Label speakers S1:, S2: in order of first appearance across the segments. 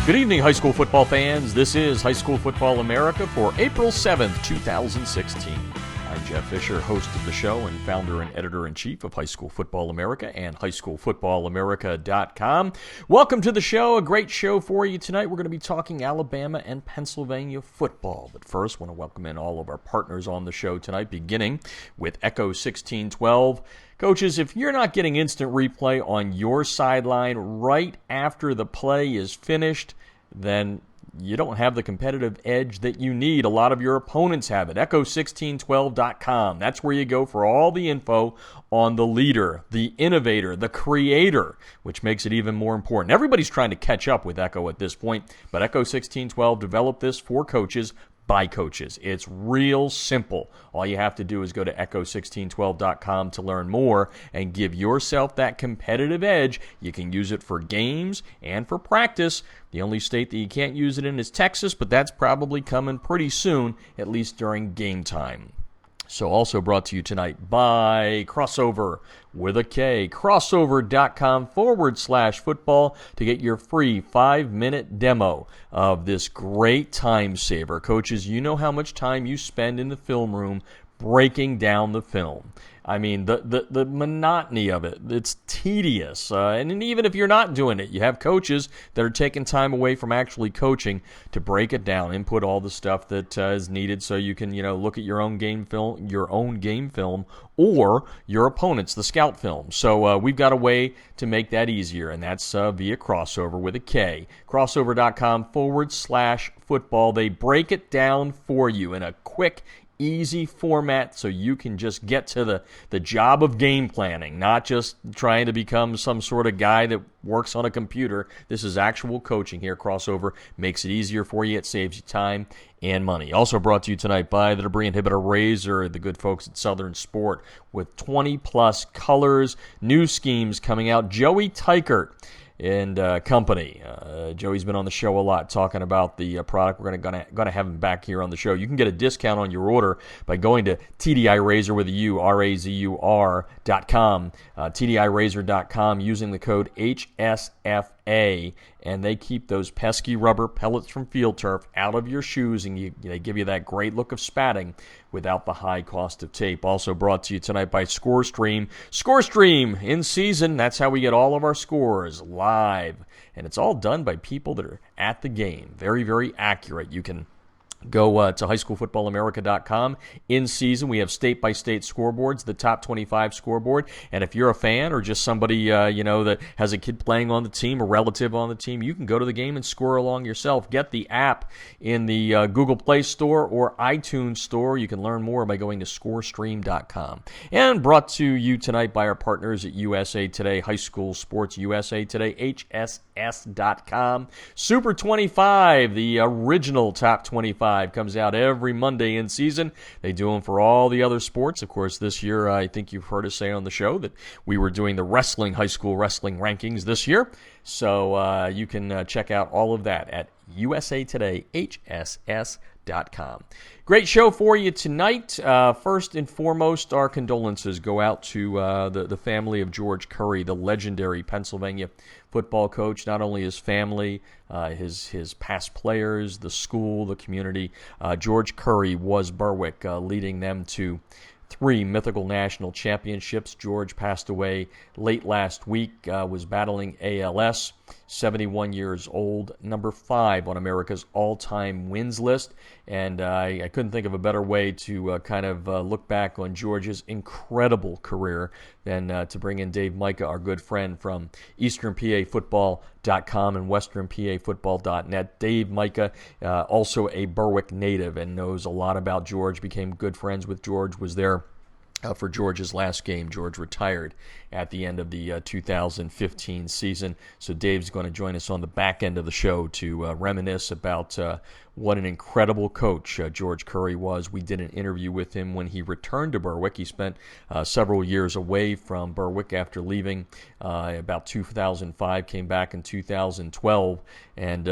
S1: Good evening, high school football fans. This is High School Football America for April 7th, 2016. I'm Jeff Fisher, host of the show and founder and editor-in-chief of High School Football America and highschoolfootballamerica.com. Welcome to the show. A great show for you tonight. We're going to be talking Alabama and Pennsylvania football. But first, I want to welcome in all of our partners on the show tonight, beginning with Echo 1612. Coaches, if you're not getting instant replay on your sideline right after the play is finished, then you don't have the competitive edge that you need. A lot of your opponents have it. Echo1612.com. That's where you go for all the info on the leader, the innovator, the creator, which makes it even more important. Everybody's trying to catch up with Echo at this point, but Echo1612 developed this for coaches by coaches. It's real simple. All you have to do is go to echo1612.com to learn more and give yourself that competitive edge. You can use it for games and for practice. The only state that you can't use it in is Texas, but that's probably coming pretty soon, at least during game time. So also brought to you tonight by Crossover with a K. Crossover.com/football to get your free 5-minute demo of this great time saver. Coaches, you know how much time you spend in the film room breaking down the film. I mean, the monotony of it, it's tedious. And even if you're not doing it, you have coaches that are taking time away from actually coaching to break it down, input all the stuff that is needed so you can, look at your own game film, or your opponent's, the scout film. So we've got a way to make that easier, and that's via Crossover with a K. Crossover.com/football. They break it down for you in a quick, easy format so you can just get to the job of game planning, not just trying to become some sort of guy that works on a computer. This is actual coaching here. Crossover makes it easier for you. It saves you time and money. Also brought to you tonight by the Debris Inhibitor Razor, the good folks at Southern Sport, with 20-plus colors, new schemes coming out. Joey Teichert and company. Joey's been on the show a lot talking about the product. We're gonna have him back here on the show. You can get a discount on your order by going to TDI Razor with a U, RAZUR.com, TDIRazor.com, using the code HSFA, and they keep those pesky rubber pellets from field turf out of your shoes, and they give you that great look of spatting without the high cost of tape. Also brought to you tonight by ScoreStream. ScoreStream in season. That's how we get all of our scores live, and it's all done by people that are at the game. Very, very accurate. You can go to highschoolfootballamerica.com. In season, we have state-by-state scoreboards, the top 25 scoreboard. And if you're a fan or just somebody that has a kid playing on the team, a relative on the team, you can go to the game and score along yourself. Get the app in the Google Play Store or iTunes Store. You can learn more by going to scorestream.com. And brought to you tonight by our partners at USA Today, High School Sports USA Today, HSS.com. Super 25, the original top 25, comes out every Monday in season. They do them for all the other sports. Of course, this year, I think you've heard us say on the show that we were doing the high school wrestling rankings this year. So you can check out all of that at USA Today, HSS.com. Great show for you tonight. First and foremost, our condolences go out to the family of George Curry, the legendary Pennsylvania football coach. Not only his family, his past players, the school, the community. George Curry was Berwick, leading them to 3 mythical national championships. George passed away late last week, was battling ALS, 71 years old, number 5 on America's all-time wins list. And I couldn't think of a better way to look back on George's incredible career than to bring in Dave Mika, our good friend from EasternPAFootball.com and WesternPAFootball.net. Dave Mika, also a Berwick native and knows a lot about George, became good friends with George, was there for George's last game. George retired at the end of the 2015 season. So Dave's going to join us on the back end of the show to reminisce about what an incredible coach George Curry was. We did an interview with him when he returned to Berwick. He spent several years away from Berwick after leaving about 2005, came back in 2012. And,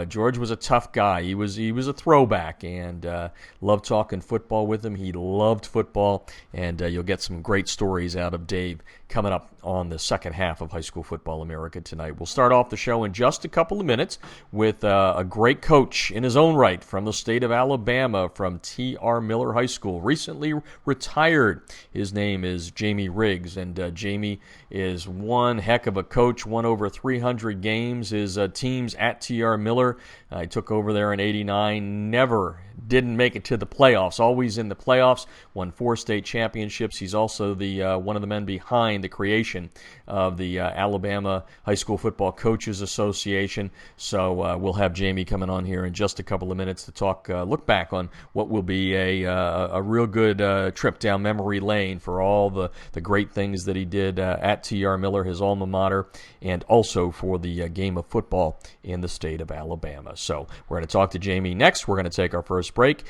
S1: George was a tough guy. He was a throwback, and loved talking football with him. He loved football, and you'll get some great stories out of Dave coming up on the second half of High School Football America tonight. We'll start off the show in just a couple of minutes with a great coach in his own right from the state of Alabama, from T.R. Miller High School, recently retired. His name is Jamie Riggs, and Jamie is one heck of a coach, won over 300 games. His teams at T.R. Miller, he took over there in '89, never didn't make it to the playoffs, always in the playoffs, won 4 state championships. He's also the one of the men behind the creation of the Alabama High School Football Coaches Association. So we'll have Jamie coming on here in just a couple of minutes to talk, look back on what will be a real good trip down memory lane for all the great things that he did at T.R. Miller, his alma mater, and also for the game of football in the state of Alabama. So we're going to talk to Jamie next. We're going to take our first break.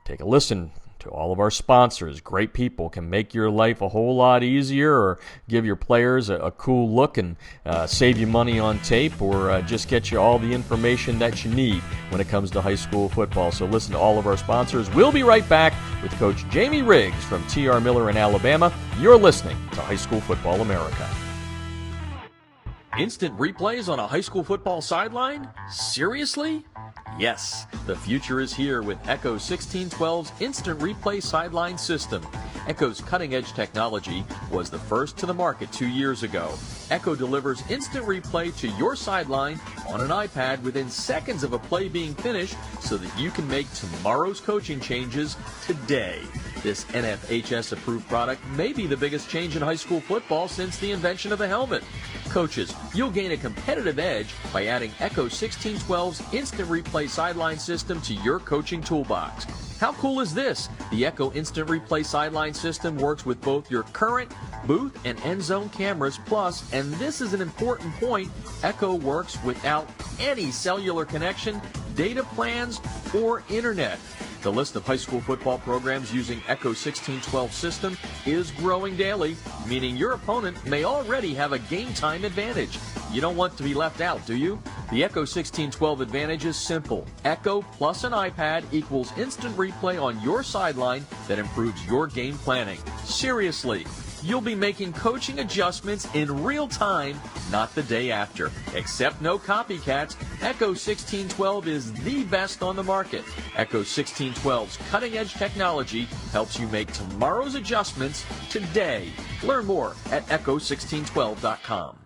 S1: Take a listen to all of our sponsors. Great people can make your life a whole lot easier, or give your players a cool look and save you money on tape, or just get you all the information that you need when it comes to high school football. So listen to all of our sponsors. We'll be right back with Coach Jamie Riggs from T.R. Miller in Alabama. You're listening to High School Football America. Instant replays on a high school football sideline? Seriously? Yes, the future is here with Echo 1612's Instant Replay Sideline System. Echo's cutting-edge technology was the first to the market 2 years ago. Echo delivers instant replay to your sideline on an iPad within seconds of a play being finished, so that you can make tomorrow's coaching changes today. This NFHS-approved product may be the biggest change in high school football since the invention of the helmet. Coaches, you'll gain a competitive edge by adding Echo 1612's Instant Replay Sideline System to your coaching toolbox. How cool is this? The Echo Instant Replay Sideline System works with both your current booth and end zone cameras, plus, and this is an important point, Echo works without any cellular connection, data plans, or internet. The list of high school football programs using Echo 1612 system is growing daily, meaning your opponent may already have a game time advantage. You don't want to be left out, do you? The Echo 1612 advantage is simple. Echo plus an iPad equals instant replay on your sideline that improves your game planning. Seriously. You'll be making coaching adjustments in real time, not the day after. Except no copycats, Echo 1612 is the best on the market. Echo 1612's cutting-edge technology helps you make tomorrow's adjustments today. Learn more at echo1612.com.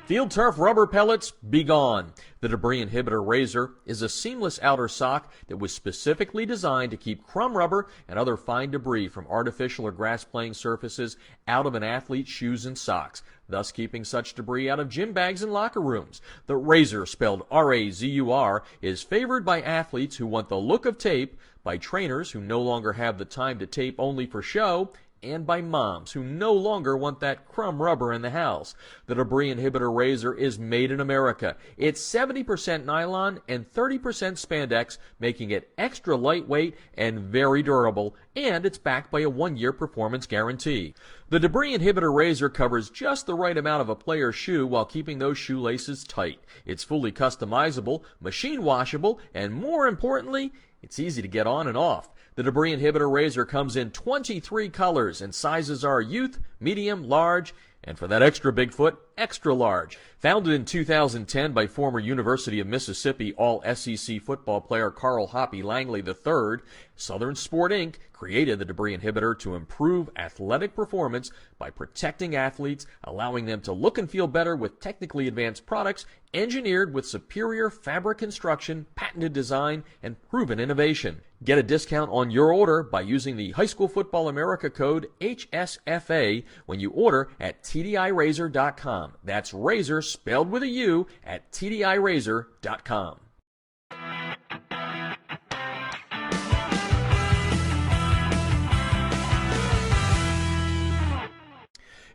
S1: Field turf rubber pellets, be gone. The Debris Inhibitor Razor is a seamless outer sock that was specifically designed to keep crumb rubber and other fine debris from artificial or grass playing surfaces out of an athlete's shoes and socks, thus keeping such debris out of gym bags and locker rooms. The Razor, spelled R-A-Z-U-R, is favored by athletes who want the look of tape, by trainers who no longer have the time to tape only for show, and by moms who no longer want that crumb rubber in the house. The Debris Inhibitor Razor is made in America. It's 70% nylon and 30% spandex, making it extra lightweight and very durable, and it's backed by a 1-year performance guarantee. The Debris Inhibitor Razor covers just the right amount of a player's shoe while keeping those shoelaces tight. It's fully customizable, machine washable, and more importantly, it's easy to get on and off. The Debris Inhibitor Razor comes in 23 colors, and sizes are youth, medium, large, and for that extra big foot, extra large. Founded in 2010 by former University of Mississippi All-SEC football player Carl Hoppy Langley III, Southern Sport Inc. created the Debris Inhibitor to improve athletic performance by protecting athletes, allowing them to look and feel better with technically advanced products engineered with superior fabric construction, patented design, and proven innovation. Get a discount on your order by using the High School Football America code HSFA when you order at TDIRazor.com. That's razor spelled with a U at TDIRazor.com.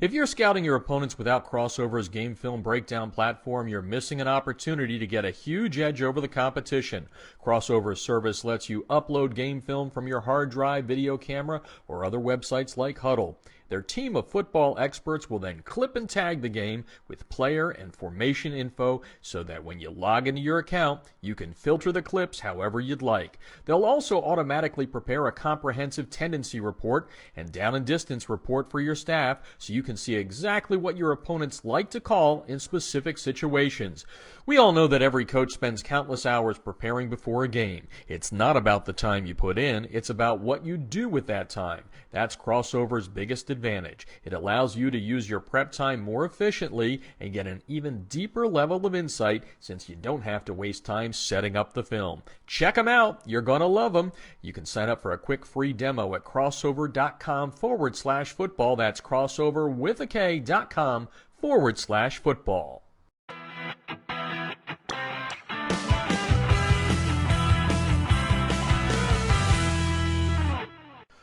S1: If you're scouting your opponents without Crossover's game film breakdown platform, you're missing an opportunity to get a huge edge over the competition. Crossover's service lets you upload game film from your hard drive, video camera, or other websites like Huddle. Their team of football experts will then clip and tag the game with player and formation info so that when you log into your account, you can filter the clips however you'd like. They'll also automatically prepare a comprehensive tendency report and down and distance report for your staff so you can see exactly what your opponents like to call in specific situations. We all know that every coach spends countless hours preparing before a game. It's not about the time you put in, it's about what you do with that time. That's Crossover's biggest advantage. It allows you to use your prep time more efficiently and get an even deeper level of insight since you don't have to waste time setting up the film. Check them out. You're going to love them. You can sign up for a quick free demo at crossover.com/football. That's crossover with a K.com/football.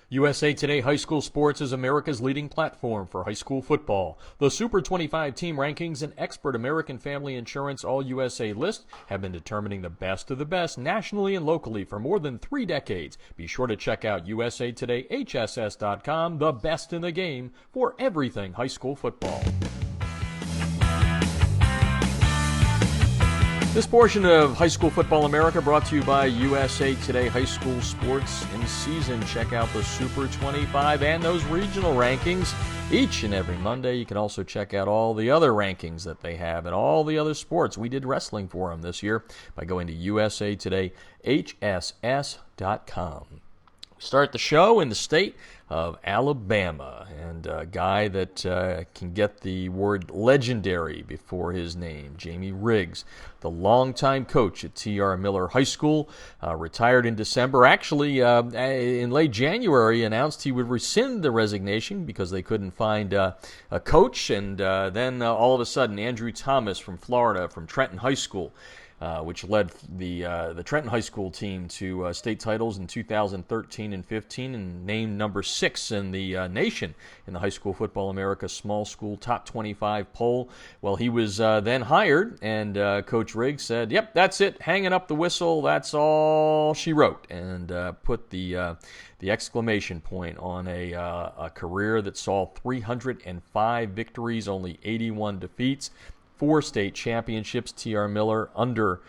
S1: USA Today High School Sports is America's leading platform for high school football. The Super 25 team rankings and expert American Family Insurance All-USA list have been determining the best of the best nationally and locally for more than 3 decades. Be sure to check out usatodayhss.com, the best in the game for everything high school football. This portion of High School Football America brought to you by USA Today High School Sports in season. Check out the Super 25 and those regional rankings each and every Monday. You can also check out all the other rankings that they have and all the other sports. We did wrestling for them this year by going to usatodayhss.com. Start the show in the state of Alabama, and a guy that can get the word legendary before his name, Jamie Riggs, the longtime coach at T.R. Miller High School, retired in December. Actually, in late January, announced he would rescind the resignation because they couldn't find a coach, and then all of a sudden, Andrew Thomas from Florida, from Trenton High School, which led the Trenton High School team to state titles in 2013 and 15 and named number 6 in the nation in the High School Football America Small School Top 25 poll. Well, he was then hired, and Coach Riggs said, "Yep, that's it, hanging up the whistle, that's all she wrote," and put the exclamation point on a career that saw 305 victories, only 81 defeats. 4 state championships. T.R. Miller under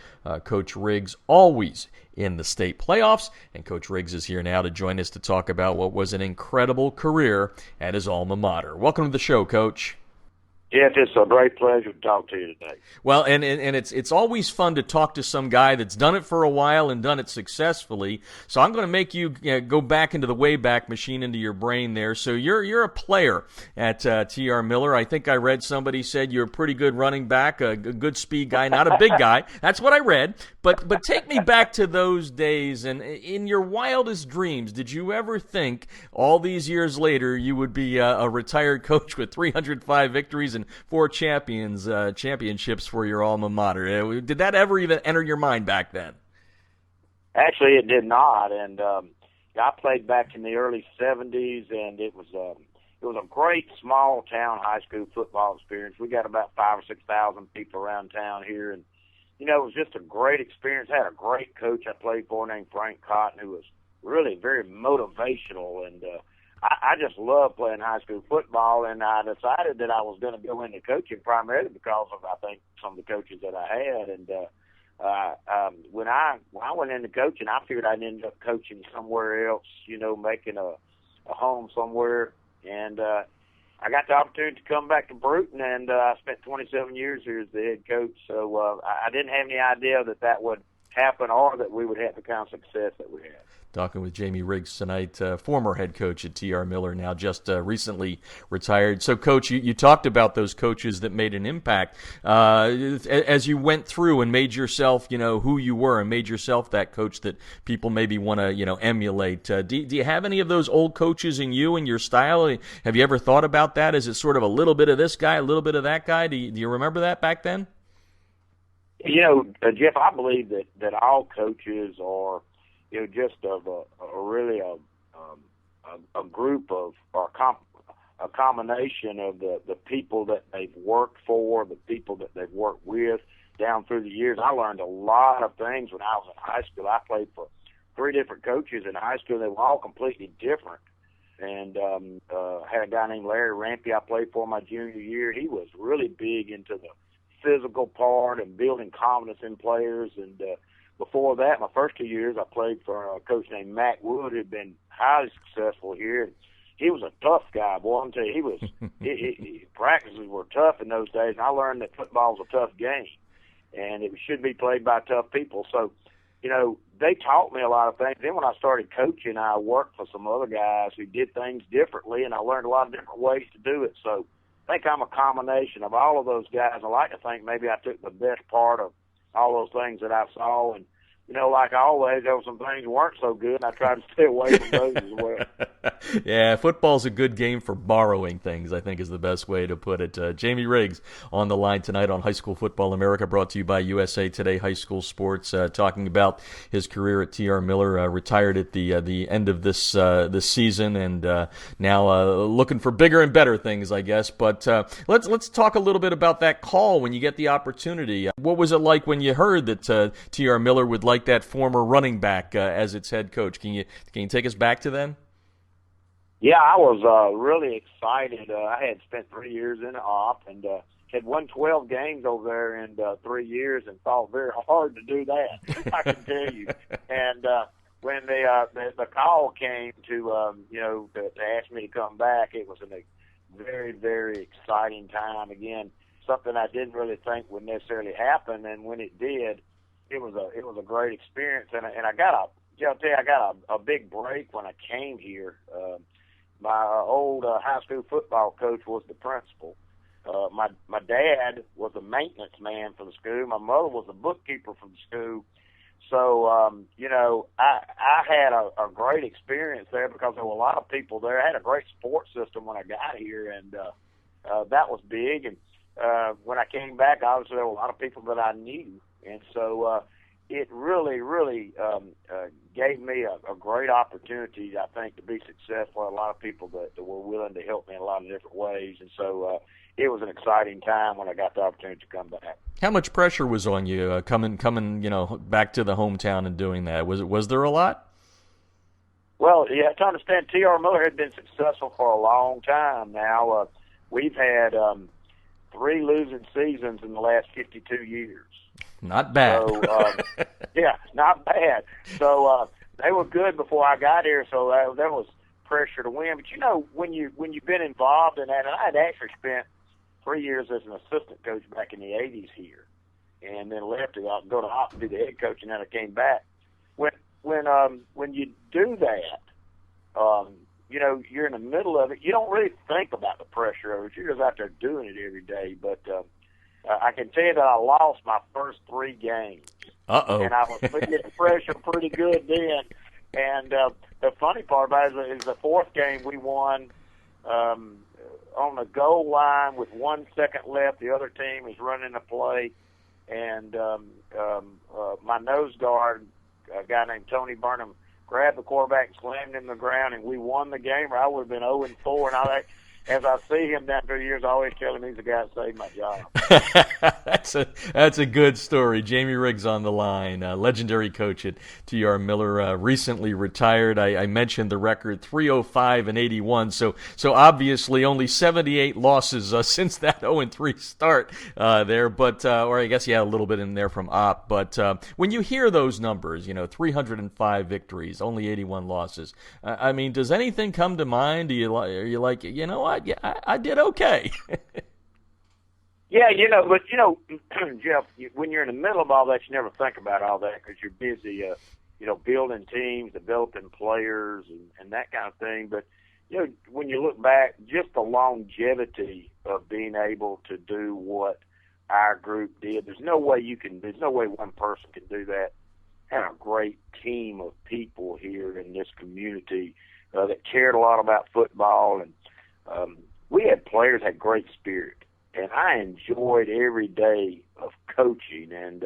S1: Coach Riggs, always in the state playoffs. And Coach Riggs is here now to join us to talk about what was an incredible career at his alma mater. Welcome to the show, Coach.
S2: Jeff, it's a great pleasure to talk to you today.
S1: Well, and it's always fun to talk to some guy that's done it for a while and done it successfully. So I'm going to make you go back into the Wayback Machine, into your brain there. So you're a player at T.R. Miller. I think I read somebody said you're a pretty good running back, a good speed guy, not a big guy. That's what I read. But take me back to those days, and in your wildest dreams, did you ever think all these years later you would be a retired coach with 305 victories and 4 championships for your alma mater? Did that ever even enter your mind back then?
S2: Actually, it did not, and I played back in the early 70s, and it was a great small town high school football experience. We got about 5,000 or 6,000 people around town here, and it was just a great experience. I had a great coach I played for named Frank Cotton, who was really very motivational, and I just loved playing high school football, and I decided that I was going to go into coaching primarily because of, I think, some of the coaches that I had. And when I went into coaching, I figured I'd end up coaching somewhere else, making a home somewhere. And I got the opportunity to come back to Bruton, and I spent 27 years here as the head coach. So I didn't have any idea that would happen or that we would have the kind of success that we had.
S1: Talking with Jamie Riggs tonight, former head coach at T.R. Miller, now just recently retired. So, Coach, you talked about those coaches that made an impact. As you went through and made yourself, who you were and made yourself that coach that people maybe want to, emulate, do you have any of those old coaches in you and your style? Have you ever thought about that? Is it sort of a little bit of this guy, a little bit of that guy? Do you remember that back then?
S2: Jeff, I believe that all coaches are just of a really a group of, or a combination of the people that they've worked for, the people that they've worked with down through the years. I learned a lot of things when I was in high school. I played for 3 different coaches in high school. They were all completely different. And had a guy named Larry Rampy I played for my junior year. He was really big into the physical part and building confidence in players. And before that, my first 2 years, I played for a coach named Matt Wood, who had been highly successful here. He was a tough guy, boy. I'm telling you, practices were tough in those days, and I learned that football was a tough game, and it should be played by tough people. So, they taught me a lot of things. Then when I started coaching, I worked for some other guys who did things differently, and I learned a lot of different ways to do it. So I think I'm a combination of all of those guys. I like to think maybe I took the best part of all those things that I saw, and like always, there were some things that weren't so good, and I tried to stay away from those as well.
S1: Yeah, football's a good game for borrowing things, I think is the best way to put it. Jamie Riggs on the line tonight on High School Football America, brought to you by USA Today High School Sports, talking about his career at T.R. Miller, retired at the end of this season, and now looking for bigger and better things, I guess. But let's talk a little bit about that call when you get the opportunity. What was it like when you heard that T.R. Miller would like that former running back as its head coach? Can you take us back to then?
S2: Yeah, I was really excited. I had spent 3 years in the op and had won 12 games over there in 3 years, and fought very hard to do that, I can tell you. And when the call came to ask me to come back, it was a very, very exciting time. Again, something I didn't really think would necessarily happen, and when it did, it was a great experience. And I got a big break when I came here. My old high school football coach was the principal. My dad was a maintenance man for the school. My mother was a bookkeeper for the school. So, I had a great experience there because there were a lot of people there. I had a great support system when I got here, and that was big. And when I came back, obviously there were a lot of people that I knew. And so it really, really gave me a great opportunity, I think, to be successful. A lot of people that were willing to help me in a lot of different ways. And so it was an exciting time when I got the opportunity to come back. How
S1: much pressure was on you coming back to the hometown and doing that? Was there a lot?
S2: Well, you have to understand, T.R. Miller had been successful for a long time now. We've had 3 losing seasons in the last 52 years.
S1: Not bad.
S2: So, yeah, not bad. So they were good before I got here, so there was pressure to win. But when you've been involved in that, and I had actually spent 3 years as an assistant coach back in the 80s here, and then left to go to Hop and be the head coach, and then I came back. When you do that, you're in the middle of it. You don't really think about the pressure of it. You're just out there doing it every day. But I can tell you that I lost my first 3 games.
S1: Uh-oh.
S2: And I was feeling the pressure pretty good then. And the funny part about it is the 4th game we won on the goal line with 1 second left. The other team is running a play. And my nose guard, a guy named Tony Burnham, grabbed the quarterback and slammed him to the ground, and we won the game, or I would have been 0-4. And as I see him down through the years, I always tell him he's the guy that saved my job.
S1: That's a good story. Jamie Riggs on the line, legendary coach at T.R. Miller, recently retired. I mentioned the record 305-81. So obviously only 78 losses since that 0-3 start there. But or I guess you had a little bit in there from op. But when you hear those numbers, 305 victories, only 81 losses. I mean, does anything come to mind? Are you like, what? Yeah, I did okay.
S2: Yeah, but Jeff, when you're in the middle of all that, you never think about all that because you're busy, building teams, developing players, and that kind of thing. But when you look back, just the longevity of being able to do what our group did, there's no way one person can do that. Had a great team of people here in this community that cared a lot about football, and we had players that had great spirit, and I enjoyed every day of coaching. And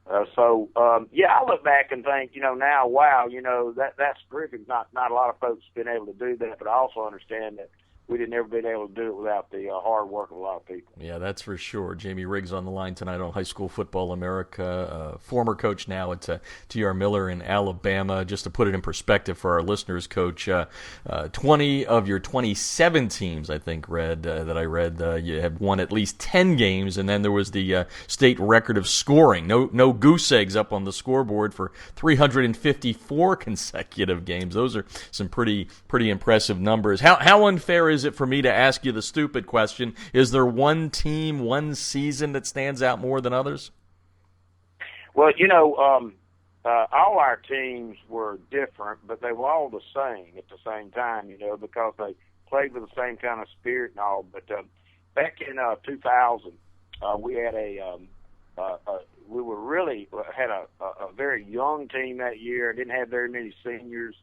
S2: I look back and think, now, wow, that's terrific. Not a lot of folks been able to do that, but I also understand that we'd have never been able to do it without the hard work of a lot of people.
S1: Yeah, that's for sure. Jamie Riggs on the line tonight on High School Football America, former coach now at T.R. Miller in Alabama. Just to put it in perspective for our listeners, Coach, 20 of your 27 teams, I think, I read, you have won at least 10 games, and then there was the state record of scoring. No goose eggs up on the scoreboard for 354 consecutive games. Those are some pretty impressive numbers. How unfair is it for me to ask you the stupid question? Is there one team, one season that stands out more than others?
S2: Well, all our teams were different, but they were all the same at the same time, because they played with the same kind of spirit and all. But back in 2000, we had had a very young team that year. Didn't have very many seniors.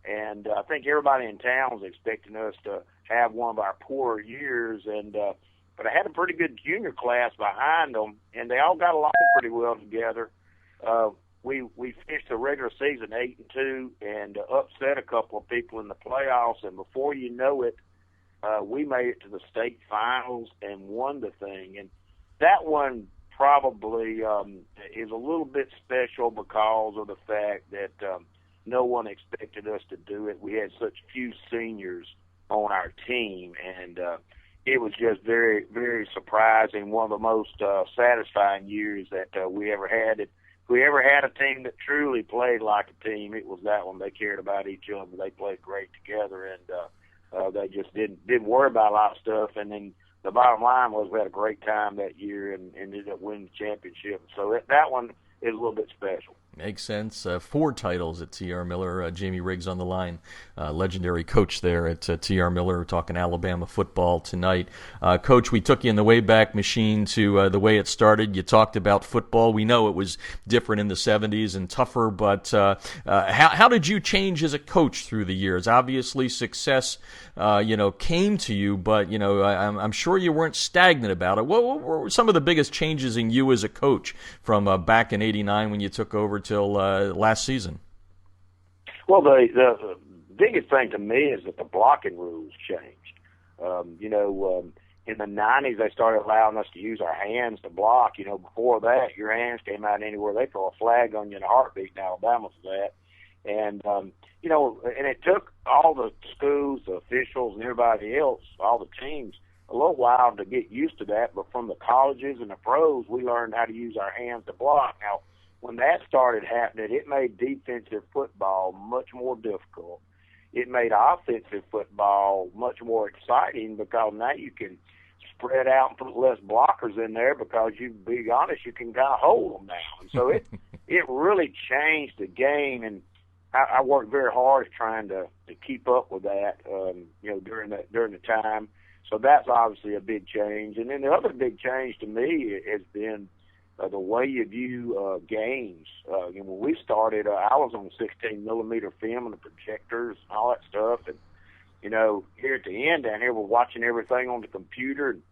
S2: And I think everybody in town was expecting us to have one of our poorer years. But I had a pretty good junior class behind them, and they all got along pretty well together. We finished the regular season 8-2 and upset a couple of people in the playoffs. And before you know it, we made it to the state finals and won the thing. And that one probably is a little bit special because of the fact that no one expected us to do it. We had such few seniors on our team, and it was just very, very surprising. One of the most satisfying years that we ever had. If we ever had a team that truly played like a team, it was that one. They cared about each other. They played great together, and they just didn't worry about a lot of stuff. And then the bottom line was we had a great time that year and ended up winning the championship. So that one is a little bit special.
S1: Makes sense. 4 titles at T.R. Miller. Jamie Riggs on the line, legendary coach there at T.R. Miller. We're talking Alabama football tonight. Coach, we took you in the Wayback Machine to the way it started. You talked about football. We know it was different in the 70s and tougher, but how did you change as a coach through the years? Obviously, success came to you, but I'm sure you weren't stagnant about it. What were some of the biggest changes in you as a coach from back in '89 when you took over till last season?
S2: Well, the biggest thing to me is that the blocking rules changed. In the 90s, they started allowing us to use our hands to block. Before that, your hands came out anywhere. They throw a flag on you in a heartbeat in Alabama for that. And, and it took all the schools, the officials, and everybody else, all the teams, a little while to get used to that. But from the colleges and the pros, we learned how to use our hands to block. Now, when that started happening, it made defensive football much more difficult. It made offensive football much more exciting because now you can spread out and put less blockers in there because, you be honest, you can kind of hold them now. And so it really changed the game, and I worked very hard trying to keep up with that, during the time. So that's obviously a big change. And then the other big change to me has been the way you view games. When we started, I was on 16-millimeter film and the projectors and all that stuff. And, here at the end down here, we're watching everything on the computer. And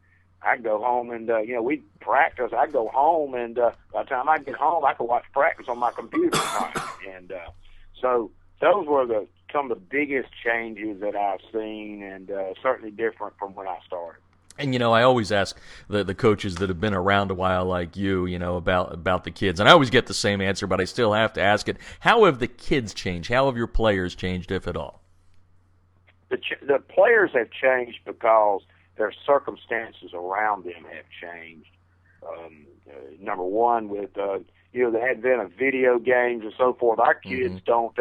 S2: I'd go home and, we'd practice. I'd go home, and by the time I get home, I could watch practice on my computer. And so those were some of the biggest changes that I've seen, and certainly different from when I started.
S1: And, I always ask the coaches that have been around a while like you, about the kids. And I always get the same answer, but I still have to ask it. How have the kids changed? How have your players changed, if at all?
S2: The players have changed because their circumstances around them have changed. Number one, with the advent of video games and so forth, our kids don't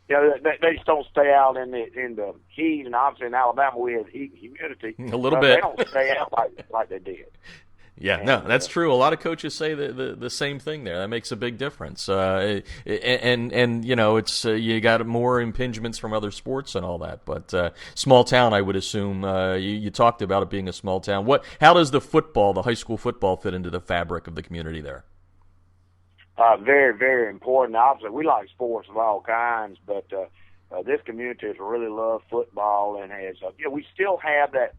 S2: they just don't stay out in the heat, and obviously in Alabama we have heat and humidity.
S1: A little bit.
S2: They don't stay out like they did.
S1: Yeah, no, that's true. A lot of coaches say the same thing there. That makes a big difference. And it's you got more impingements from other sports and all that. But small town, I would assume. You talked about it being a small town. How does the high school football, fit into the fabric of the community there?
S2: Very, very important. Obviously, we like sports of all kinds, but this community has really loved football, and has we still have that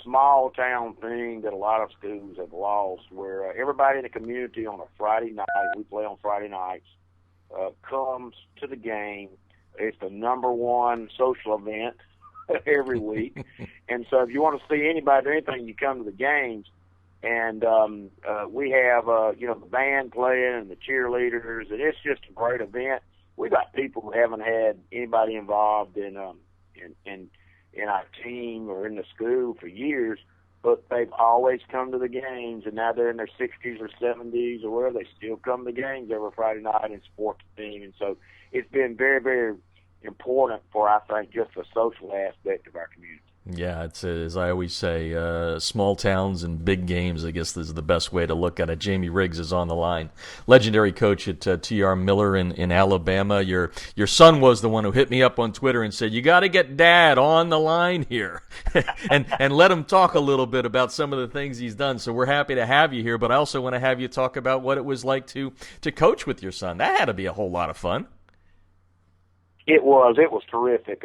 S2: small town thing that a lot of schools have lost, where everybody in the community on a Friday night, we play on Friday nights, comes to the game. It's the number one social event every week. And so if you want to see anybody or anything, you come to the games. And we have, the band playing and the cheerleaders, and it's just a great event. We got people who haven't had anybody involved in our team or in the school for years, but they've always come to the games, and now they're in their 60s or 70s or wherever. They still come to the games every Friday night and support the team. And so it's been very, very important for, I think, just the social aspect of our community.
S1: Yeah, it's as I always say, small towns and big games, I guess this is the best way to look at it. Jamie Riggs is on the line. Legendary coach at T.R. Miller in Alabama. Your son was the one who hit me up on Twitter and said, you got to get Dad on the line here and let him talk a little bit about some of the things he's done. So we're happy to have you here, but I also want to have you talk about what it was like to coach with your son. That had to be a whole lot of fun.
S2: It was terrific.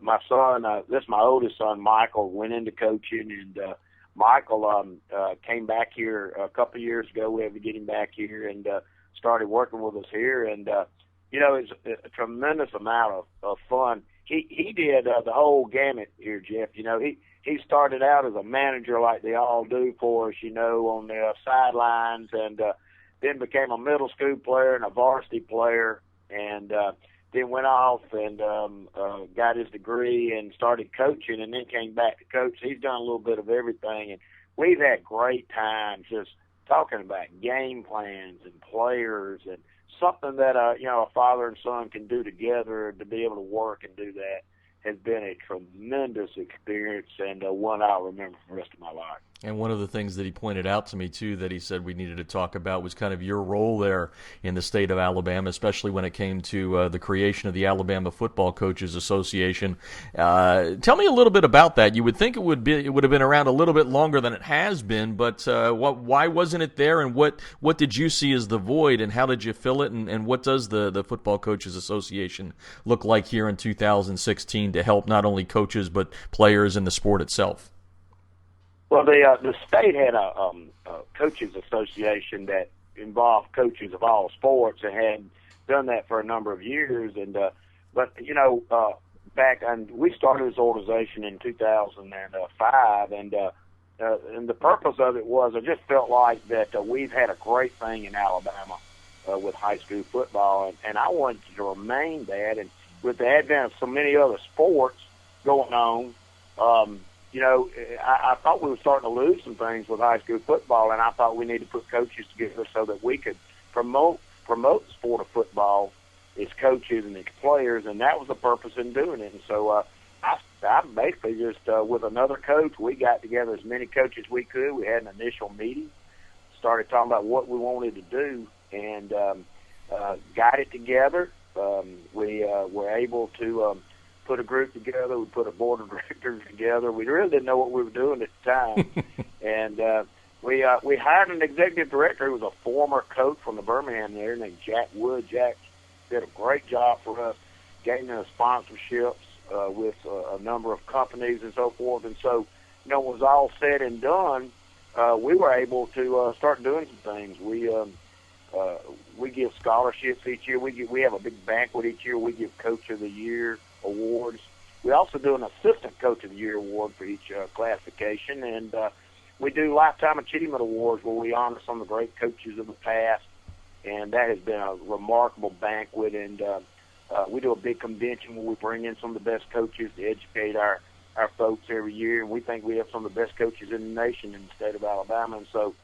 S2: My son, this is my oldest son, Michael, went into coaching, and Michael came back here a couple of years ago. We had to get him back here and started working with us here, and it's a tremendous amount of fun. He did the whole gamut here, Jeff. He started out as a manager like they all do for us, on the sidelines, and then became a middle school player and a varsity player, and then went off and got his degree and started coaching, and then came back to coach. He's done a little bit of everything, and we've had great times just talking about game plans and players and something that a father and son can do together. To be able to work and do that has been a tremendous experience, and one I'll remember for the rest of my life.
S1: And one of the things that he pointed out to me, too, that he said we needed to talk about was kind of your role there in the state of Alabama, especially when it came to the creation of the Alabama Football Coaches Association. Tell me a little bit about that. You would think it would have been around a little bit longer than it has been, but why wasn't it there, and what did you see as the void, and how did you fill it, and what does the Football Coaches Association look like here in 2016 to help not only coaches but players and the sport itself?
S2: Well, the state had a coaches association that involved coaches of all sports, and had done that for a number of years. And we started this organization in 2005, and the purpose of it was I just felt like that we've had a great thing in Alabama with high school football, and I wanted to remain that. And with the advent of so many other sports going on, I thought we were starting to lose some things with high school football, and I thought we needed to put coaches together so that we could promote the sport of football, its coaches and its players, and that was the purpose in doing it. And so I basically just, with another coach, we got together as many coaches as we could. We had an initial meeting, started talking about what we wanted to do, and got it together. We were able to put a group together. We put a board of directors together. We really didn't know what we were doing at the time. And we hired an executive director who was a former coach from the Birmingham there named Jack Wood. Jack did a great job for us, gaining us sponsorships with a number of companies and so forth. And so, when it was all said and done, we were able to start doing some things. We give scholarships each year. We have a big banquet each year. We give Coach of the Year awards. We also do an Assistant Coach of the Year award for each classification, and we do Lifetime Achievement Awards where we honor some of the great coaches of the past, and that has been a remarkable banquet. And we do a big convention where we bring in some of the best coaches to educate our folks every year, and we think we have some of the best coaches in the nation in the state of Alabama. And so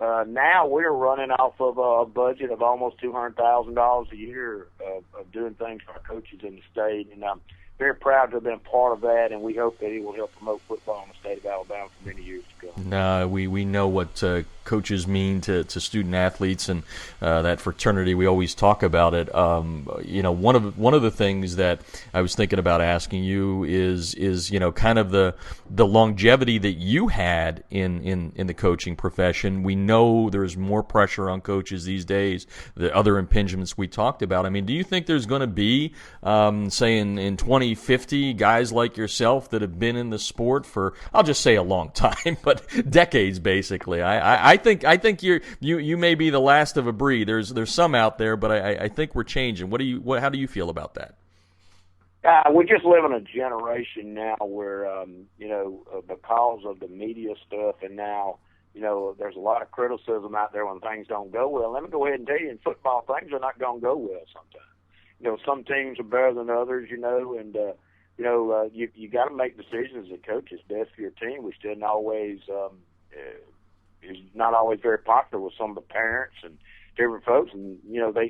S2: now we're running off of a budget of almost $200,000 a year of doing things for our coaches in the state, and I'm very proud to have been part of that, and we hope that it will help promote football in the state of Alabama for many years to come.
S1: No, we know what coaches mean to student athletes, and that fraternity, we always talk about it. One of the things that I was thinking about asking you is kind of the longevity that you had in the coaching profession. We know there's more pressure on coaches these days, the other impingements we talked about. I mean, do you think there's going to be, say in 2050, guys like yourself that have been in the sport for, I'll just say a long time, but decades basically? I think you may be the last of a breed. There's some out there, but I think we're changing. How do you feel about that?
S2: We just live in a generation now where, because of the media stuff, and now, there's a lot of criticism out there when things don't go well. Let me go ahead and tell you, in football, things are not going to go well sometimes. Some teams are better than others, and you got to make decisions as a coach that's best for your team, which doesn't always is not always very popular with some of the parents and different folks. And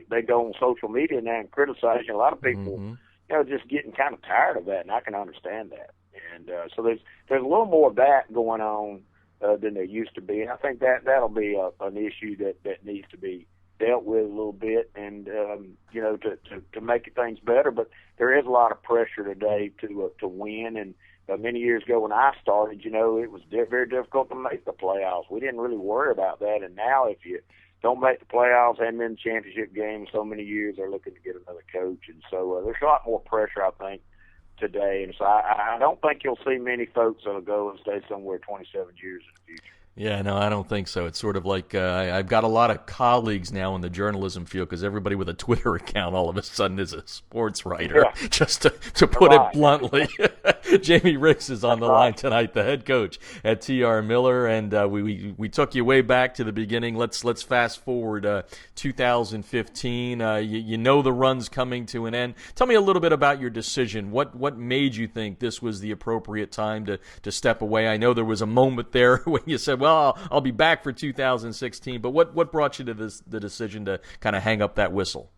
S2: they go on social media now and criticize you. A lot of people, just getting kind of tired of that, and I can understand that. And so there's a little more of that going on than there used to be. And I think that'll be an issue that needs to be dealt with a little bit, and to make things better. But there is a lot of pressure today to win. And many years ago when I started, it was very difficult to make the playoffs. We didn't really worry about that. And now, if you don't make the playoffs, haven't been in the championship game so many years, they're looking to get another coach. And so there's a lot more pressure, I think, today. And so I don't think you'll see many folks that'll go and stay somewhere 27 years in the future.
S1: Yeah, no, I don't think so. It's sort of like I've got a lot of colleagues now in the journalism field because everybody with a Twitter account all of a sudden is a sports writer, just to put it bluntly. Jamie Riggs is on the line tonight, the head coach at TR Miller, and we took you way back to the beginning. Let's fast forward 2015. You know the run's coming to an end. Tell me a little bit about your decision. What made you think this was the appropriate time to step away? I know there was a moment there when you said, well, I'll be back for 2016, but what brought you to the decision to kind of hang up that whistle?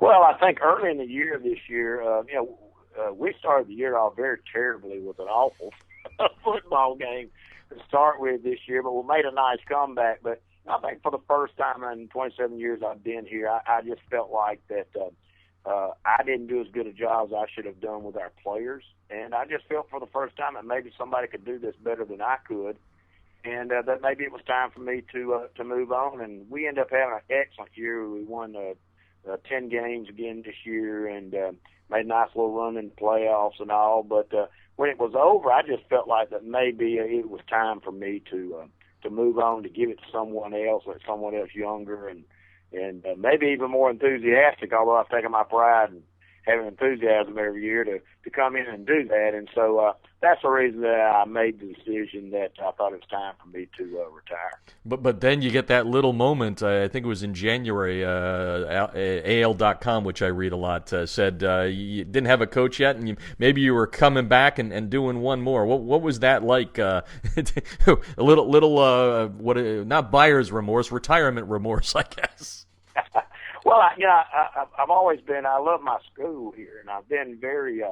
S2: Well, I think early in the year this year, we started the year off very terribly with an awful football game to start with this year, but we made a nice comeback. But I think for the first time in 27 years I've been here, I just felt like that I didn't do as good a job as I should have done with our players, and I just felt for the first time that maybe somebody could do this better than I could. And that maybe it was time for me to move on. And we ended up having an excellent year. We won 10 games again this year and made a nice little run in the playoffs and all. But when it was over, I just felt like that maybe it was time for me to move on, to give it to someone else, like someone else younger and maybe even more enthusiastic, although I've taken my pride in having enthusiasm every year to come in and do that. And so that's the reason that I made the decision that I thought it was time for me to retire.
S1: But then you get that little moment, I think it was in January, AL.com, which I read a lot, said you didn't have a coach yet, and maybe you were coming back and doing one more. What was that like? A little not buyer's remorse, retirement remorse, I guess.
S2: Well, I've always been, I love my school here, and I've been very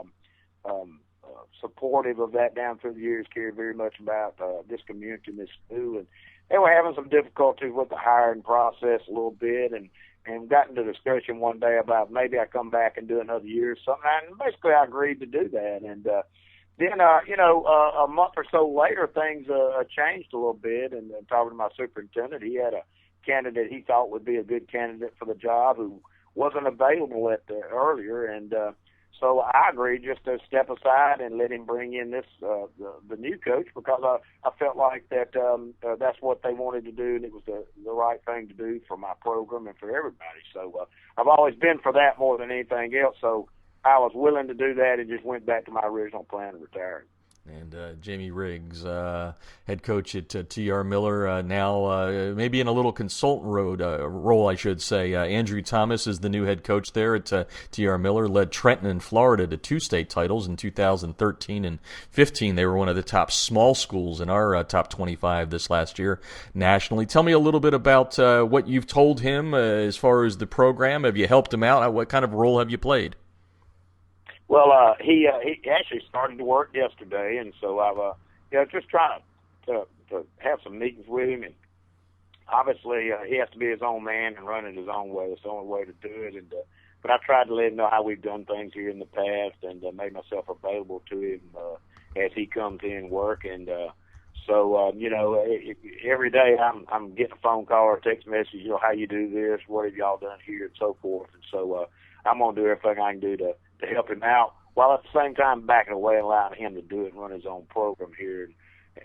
S2: supportive of that down through the years, cared very much about this community and this school. And they were having some difficulties with the hiring process a little bit, and got into discussion one day about maybe I come back and do another year or something. And basically I agreed to do that. And then, a month or so later, things changed a little bit, and talking to my superintendent, he had a candidate he thought would be a good candidate for the job who wasn't available earlier, and so I agreed just to step aside and let him bring in this the new coach, because I felt like that that's what they wanted to do, and it was the right thing to do for my program and for everybody. So I've always been for that more than anything else, so I was willing to do that and just went back to my original plan of retiring.
S1: And Jamie Riggs, head coach at TR Miller, now maybe in a little consultant role, I should say. Andrew Thomas is the new head coach there at TR Miller, led Trenton and Florida to 2 state titles in 2013 and 15. They were one of the top small schools in our top 25 this last year nationally. Tell me a little bit about what you've told him as far as the program. Have you helped him out? What kind of role have you played?
S2: Well, he actually started to work yesterday, and so I've just trying to have some meetings with him. And obviously, he has to be his own man and run it his own way. It's the only way to do it. And but I tried to let him know how we've done things here in the past, and made myself available to him as he comes in and work. And so every day I'm getting a phone call or a text message. How you do this? What have y'all done here, and so forth. And so I'm gonna do everything I can do to help him out, while at the same time backing away and allowing him to do it and run his own program here.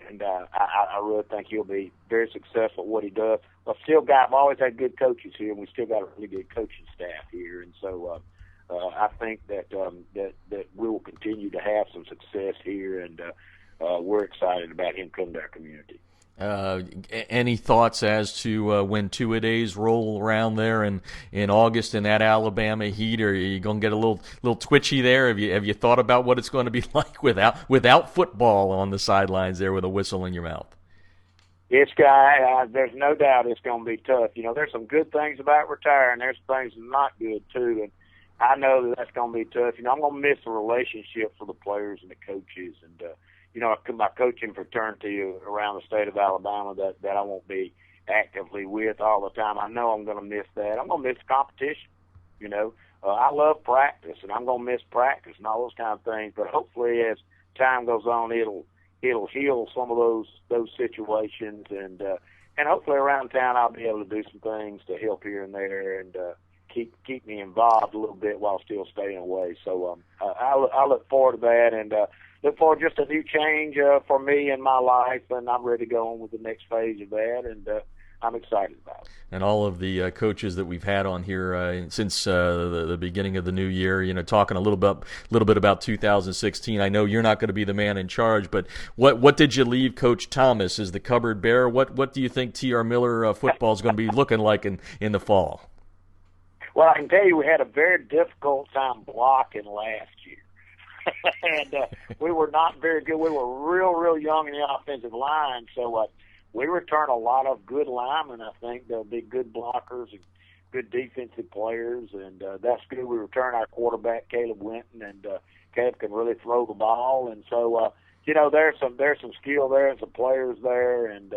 S2: And I really think he'll be very successful at what he does. I've always had good coaches here, and we still got a really good coaching staff here. And so I think that we will continue to have some success here, and we're excited about him coming to our community.
S1: Any thoughts as to when two-a-days roll around there in August in that Alabama heat? Or are you going to get a little twitchy there? Have you thought about what it's going to be like without football on the sidelines there with a whistle in your mouth?
S2: There's no doubt it's going to be tough. There's some good things about retiring. There's things that are not good too, and I know that's going to be tough. I'm going to miss the relationship for the players and the coaches, and my coaching fraternity around the state of Alabama that I won't be actively with all the time. I know I'm going to miss that. I'm going to miss competition. I love practice, and I'm going to miss practice and all those kind of things. But hopefully, as time goes on, it'll heal some of those situations, and hopefully around town I'll be able to do some things to help here and there, and keep me involved a little bit while still staying away. So I look forward to that, and look forward to just a new change for me in my life, and I'm ready to go on with the next phase of that, and I'm excited about it.
S1: And all of the coaches that we've had on here since the beginning of the new year, talking a little bit about 2016. I know you're not going to be the man in charge, but what did you leave Coach Thomas as the cupboard bare? What do you think T.R. Miller football is going to be looking like in the fall?
S2: Well, I can tell you we had a very difficult time blocking last year. And we were not very good. We were real young in the offensive line, so we return a lot of good linemen. I think they'll be good blockers and good defensive players, and that's good. We return our quarterback, Caleb Winton, and Caleb can really throw the ball. And so, there's some skill there and some players there, and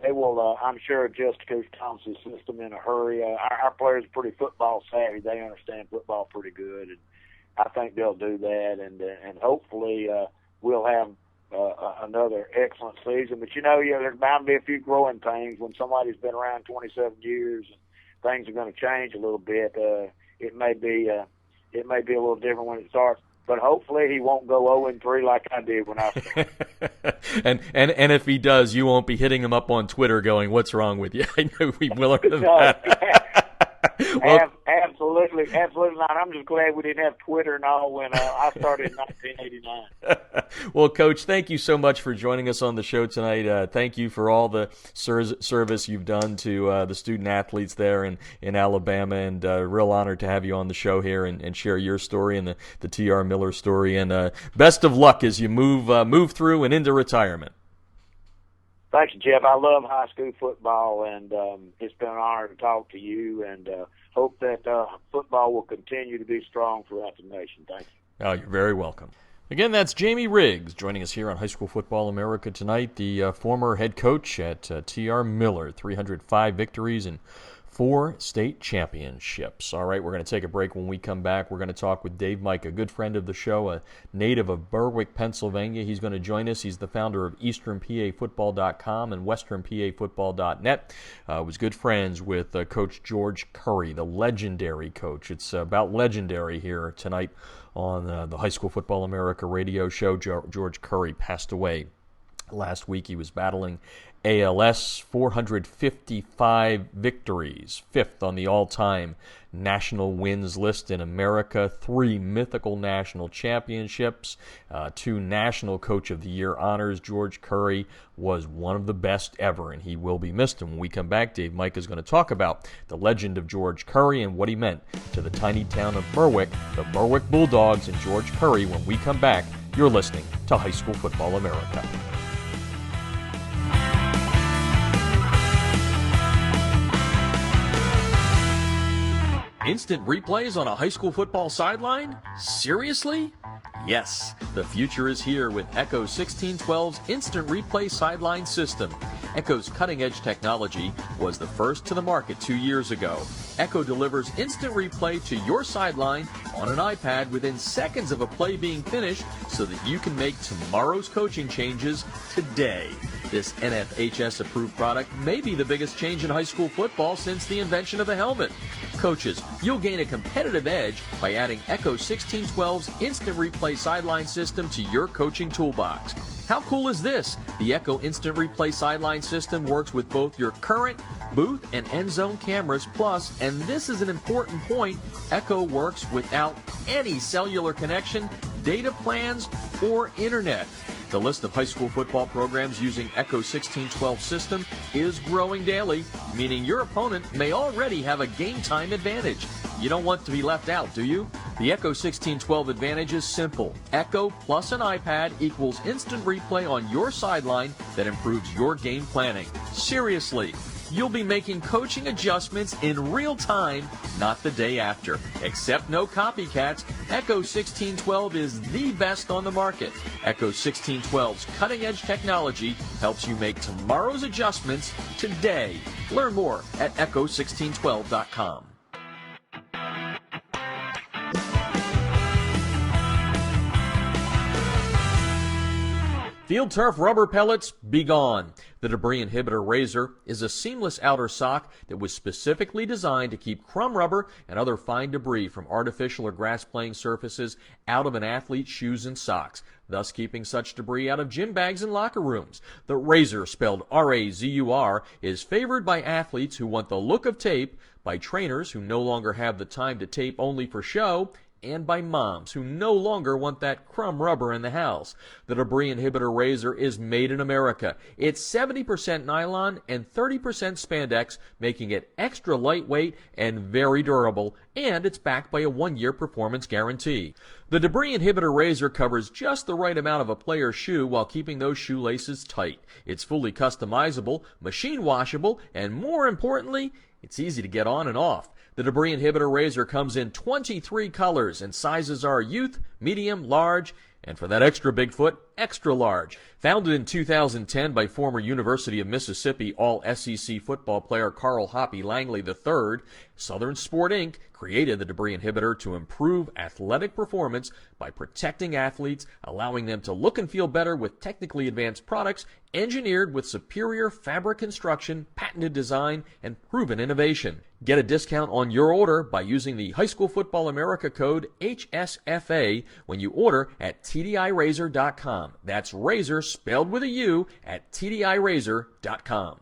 S2: they will, I'm sure, adjust to Coach Thomas's system in a hurry. Our players are pretty football savvy. They understand football pretty good, and I think they'll do that, and hopefully we'll have another excellent season. But there's bound to be a few growing pains when somebody's been around 27 years, and things are going to change a little bit. It may be a little different when it starts. But hopefully he won't go 0-3 like I did when I started.
S1: and if he does, you won't be hitting him up on Twitter going, "What's wrong with you?" I know we will learn that.
S2: Well, absolutely not. I'm just glad we didn't have Twitter and all when I started in 1989.
S1: Well, Coach, thank you so much for joining us on the show tonight. Thank you for all the service you've done to the student athletes there in Alabama, and real honor to have you on the show here and share your story and the T.R. Miller story. And best of luck as you move through and into retirement.
S2: Thanks, Jeff. I love high school football, and it's been an honor to talk to you, and hope that football will continue to be strong throughout the nation. Thank you.
S1: Oh, you're very welcome. Again, that's Jamie Riggs joining us here on High School Football America tonight, the former head coach at T.R. Miller, 305 victories and 4 state championships. All right, we're going to take a break. When we come back, we're going to talk with Dave Mika, a good friend of the show, a native of Berwick, Pennsylvania. He's going to join us. He's the founder of EasternPAFootball.com and WesternPAFootball.net. Was good friends with Coach George Curry, the legendary coach. It's about legendary here tonight on the High School Football America radio show. George Curry passed away last week. He was battling ALS, 455 victories, 5th on the all-time national wins list in America, 3 mythical national championships, 2 National Coach of the Year honors. George Curry was one of the best ever, and he will be missed. And when we come back, Dave Mika is going to talk about the legend of George Curry and what he meant to the tiny town of Berwick, the Berwick Bulldogs, and George Curry. When we come back, you're listening to High School Football America. Instant replays on a high school football sideline? Seriously? Yes, the future is here with Echo 1612's Instant Replay Sideline System. Echo's cutting-edge technology was the first to the market 2 years ago. Echo delivers instant replay to your sideline on an iPad within seconds of a play being finished so that you can make tomorrow's coaching changes today. This NFHS-approved product may be the biggest change in high school football since the invention of the helmet. Coaches, you'll gain a competitive edge by adding Echo 1612's Instant Replay Sideline System to your coaching toolbox. How cool is this? The Echo Instant Replay sideline system works with both your current booth and end zone cameras, plus, and this is an important point, Echo works without any cellular connection, data plans, or internet. The list of high school football programs using Echo 1612 system is growing daily, meaning your opponent may already have a game time advantage. You don't want to be left out, do you? The Echo 1612 advantage is simple. Echo plus an iPad equals instant replay on your sideline that improves your game planning. Seriously, you'll be making coaching adjustments in real time, not the day after. Except no copycats, Echo 1612 is the best on the market. Echo 1612's cutting-edge technology helps you make tomorrow's adjustments today. Learn more at echo1612.com. Field turf rubber pellets, be gone. The Debris Inhibitor Razor is a seamless outer sock that was specifically designed to keep crumb rubber and other fine debris from artificial or grass-playing surfaces out of an athlete's shoes and socks, thus keeping such debris out of gym bags and locker rooms. The Razor, spelled R-A-Z-U-R, is favored by athletes who want the look of tape, by trainers who no longer have the time to tape only for show, and by moms who no longer want that crumb rubber in the house. The Debris Inhibitor Razor is made in America. It's 70% nylon and 30% spandex, making it extra lightweight and very durable, and it's backed by a 1-year performance guarantee. The Debris Inhibitor Razor covers just the right amount of a player's shoe while keeping those shoelaces tight. It's fully customizable, machine washable, and more importantly, it's easy to get on and off. The Debris Inhibitor Razor comes in 23 colors, and sizes are youth, medium, large, and for that extra big foot, extra large. Founded in 2010 by former University of Mississippi All-SEC football player Carl Hoppy Langley III, Southern Sport Inc. created the Debris Inhibitor to improve athletic performance by protecting athletes, allowing them to look and feel better with technically advanced products engineered with superior fabric construction, patented design, and proven innovation. Get a discount on your order by using the High School Football America code HSFA when you order at TDIRazor.com. That's razor spelled with a U at TDIRazor.com.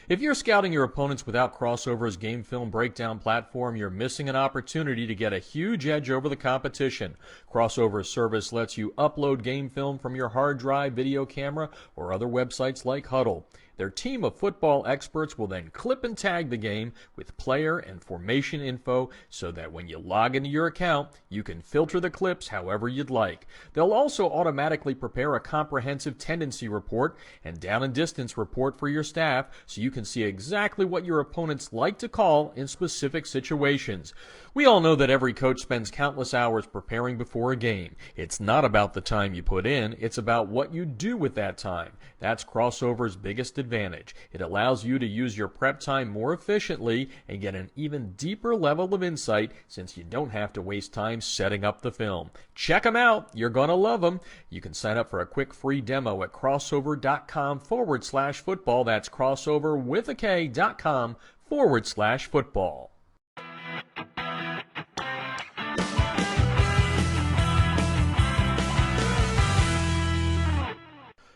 S1: If you're scouting your opponents without Crossover's game film breakdown platform, you're missing an opportunity to get a huge edge over the competition. Crossover's service lets you upload game film from your hard drive, video camera, or other websites like Huddle. Their team of football experts will then clip and tag the game with player and formation info so that when you log into your account, you can filter the clips however you'd like. They'll also automatically prepare a comprehensive tendency report and down and distance report for your staff so you can see exactly what your opponents like to call in specific situations. We all know that every coach spends countless hours preparing before a game. It's not about the time you put in, it's about what you do with that time. That's Crossover's biggest advantage. It allows you to use your prep time more efficiently and get an even deeper level of insight since you don't have to waste time setting up the film. Check them out. You're going to love them. You can sign up for a quick free demo at crossover.com/football. That's crossover with a K.com/football.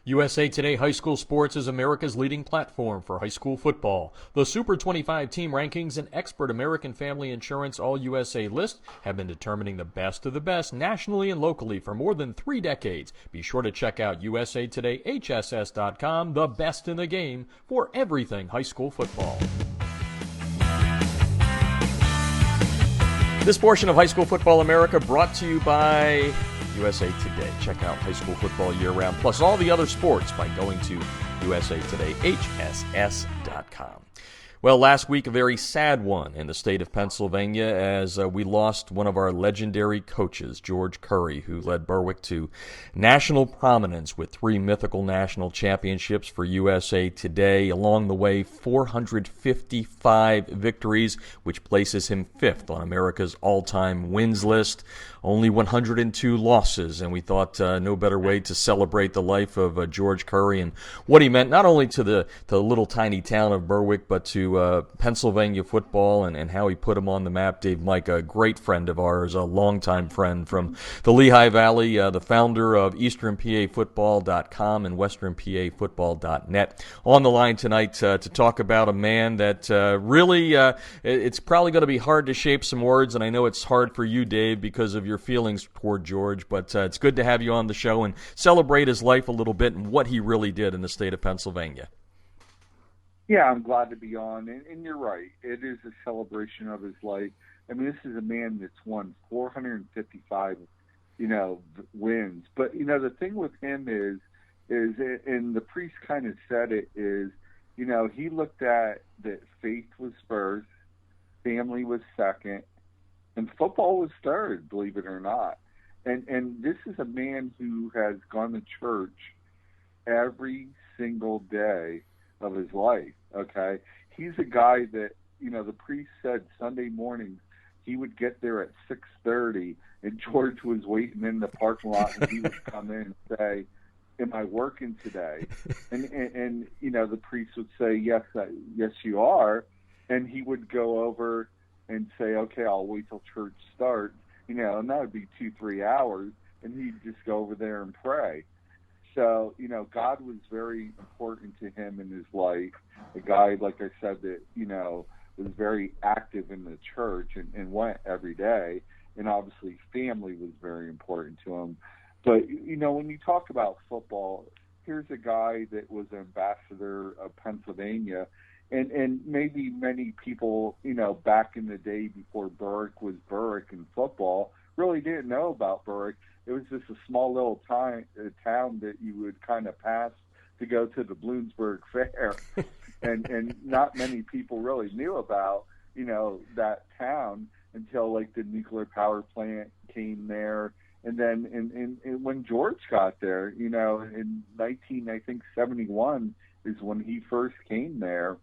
S1: USA Today High School Sports is America's leading platform for high school football. The Super 25 team rankings and expert American Family Insurance All-USA list have been determining the best of the best nationally and locally for more than 3 decades. Be sure to check out usatodayhss.com, the best in the game for everything high school football. This portion of High School Football America brought to you by USA Today. Check out high school football year-round, plus all the other sports by going to usatodayhss.com. Well, last week, a very sad one in the state of Pennsylvania as we lost one of our legendary coaches, George Curry, who led Berwick to national prominence with 3 mythical national championships for USA Today. Along the way, 455 victories, which places him 5th on America's all-time wins list. only 102 losses, and we thought no better way to celebrate the life of George Curry and what he meant not only to the little tiny town of Berwick, but to Pennsylvania football and how he put him on the map. Dave Mika, a great friend of ours, a longtime friend from the Lehigh Valley, the founder of EasternPAFootball.com and WesternPAFootball.net, on the line tonight to talk about a man that really, it's probably going to be hard to shape some words, and I know it's hard for you, Dave, because of your feelings toward George, but it's good to have you on the show and celebrate his life a little bit and what he really did in the state of Pennsylvania.
S3: Yeah, I'm glad to be on, and you're right. It is a celebration of his life. I mean, this is a man that's won 455, wins. But, the thing with him is, and the priest kind of said it, is, he looked at that faith was first, family was second, and football was third, believe it or not. And this is a man who has gone to church every single day of his life, okay? He's a guy that, the priest said Sunday mornings he would get there at 6:30, and George was waiting in the parking lot, and he would come in and say, "Am I working today?" And the priest would say, "Yes, you are." And he would go over and say, "Okay, I'll wait till church starts," and that would be 2-3 hours, and he'd just go over there and pray. So, God was very important to him in his life. A guy, like I said, that, was very active in the church and went every day. And obviously family was very important to him. But, when you talk about football, here's a guy that was an ambassador of Pennsylvania. And maybe many people, back in the day before Berwick was Berwick in football, really didn't know about Berwick. It was just a small little town that you would kind of pass to go to the Bloomsburg Fair. and not many people really knew about, that town until like the nuclear power plant came there. And then and when George got there, in 1971 is when he first came there.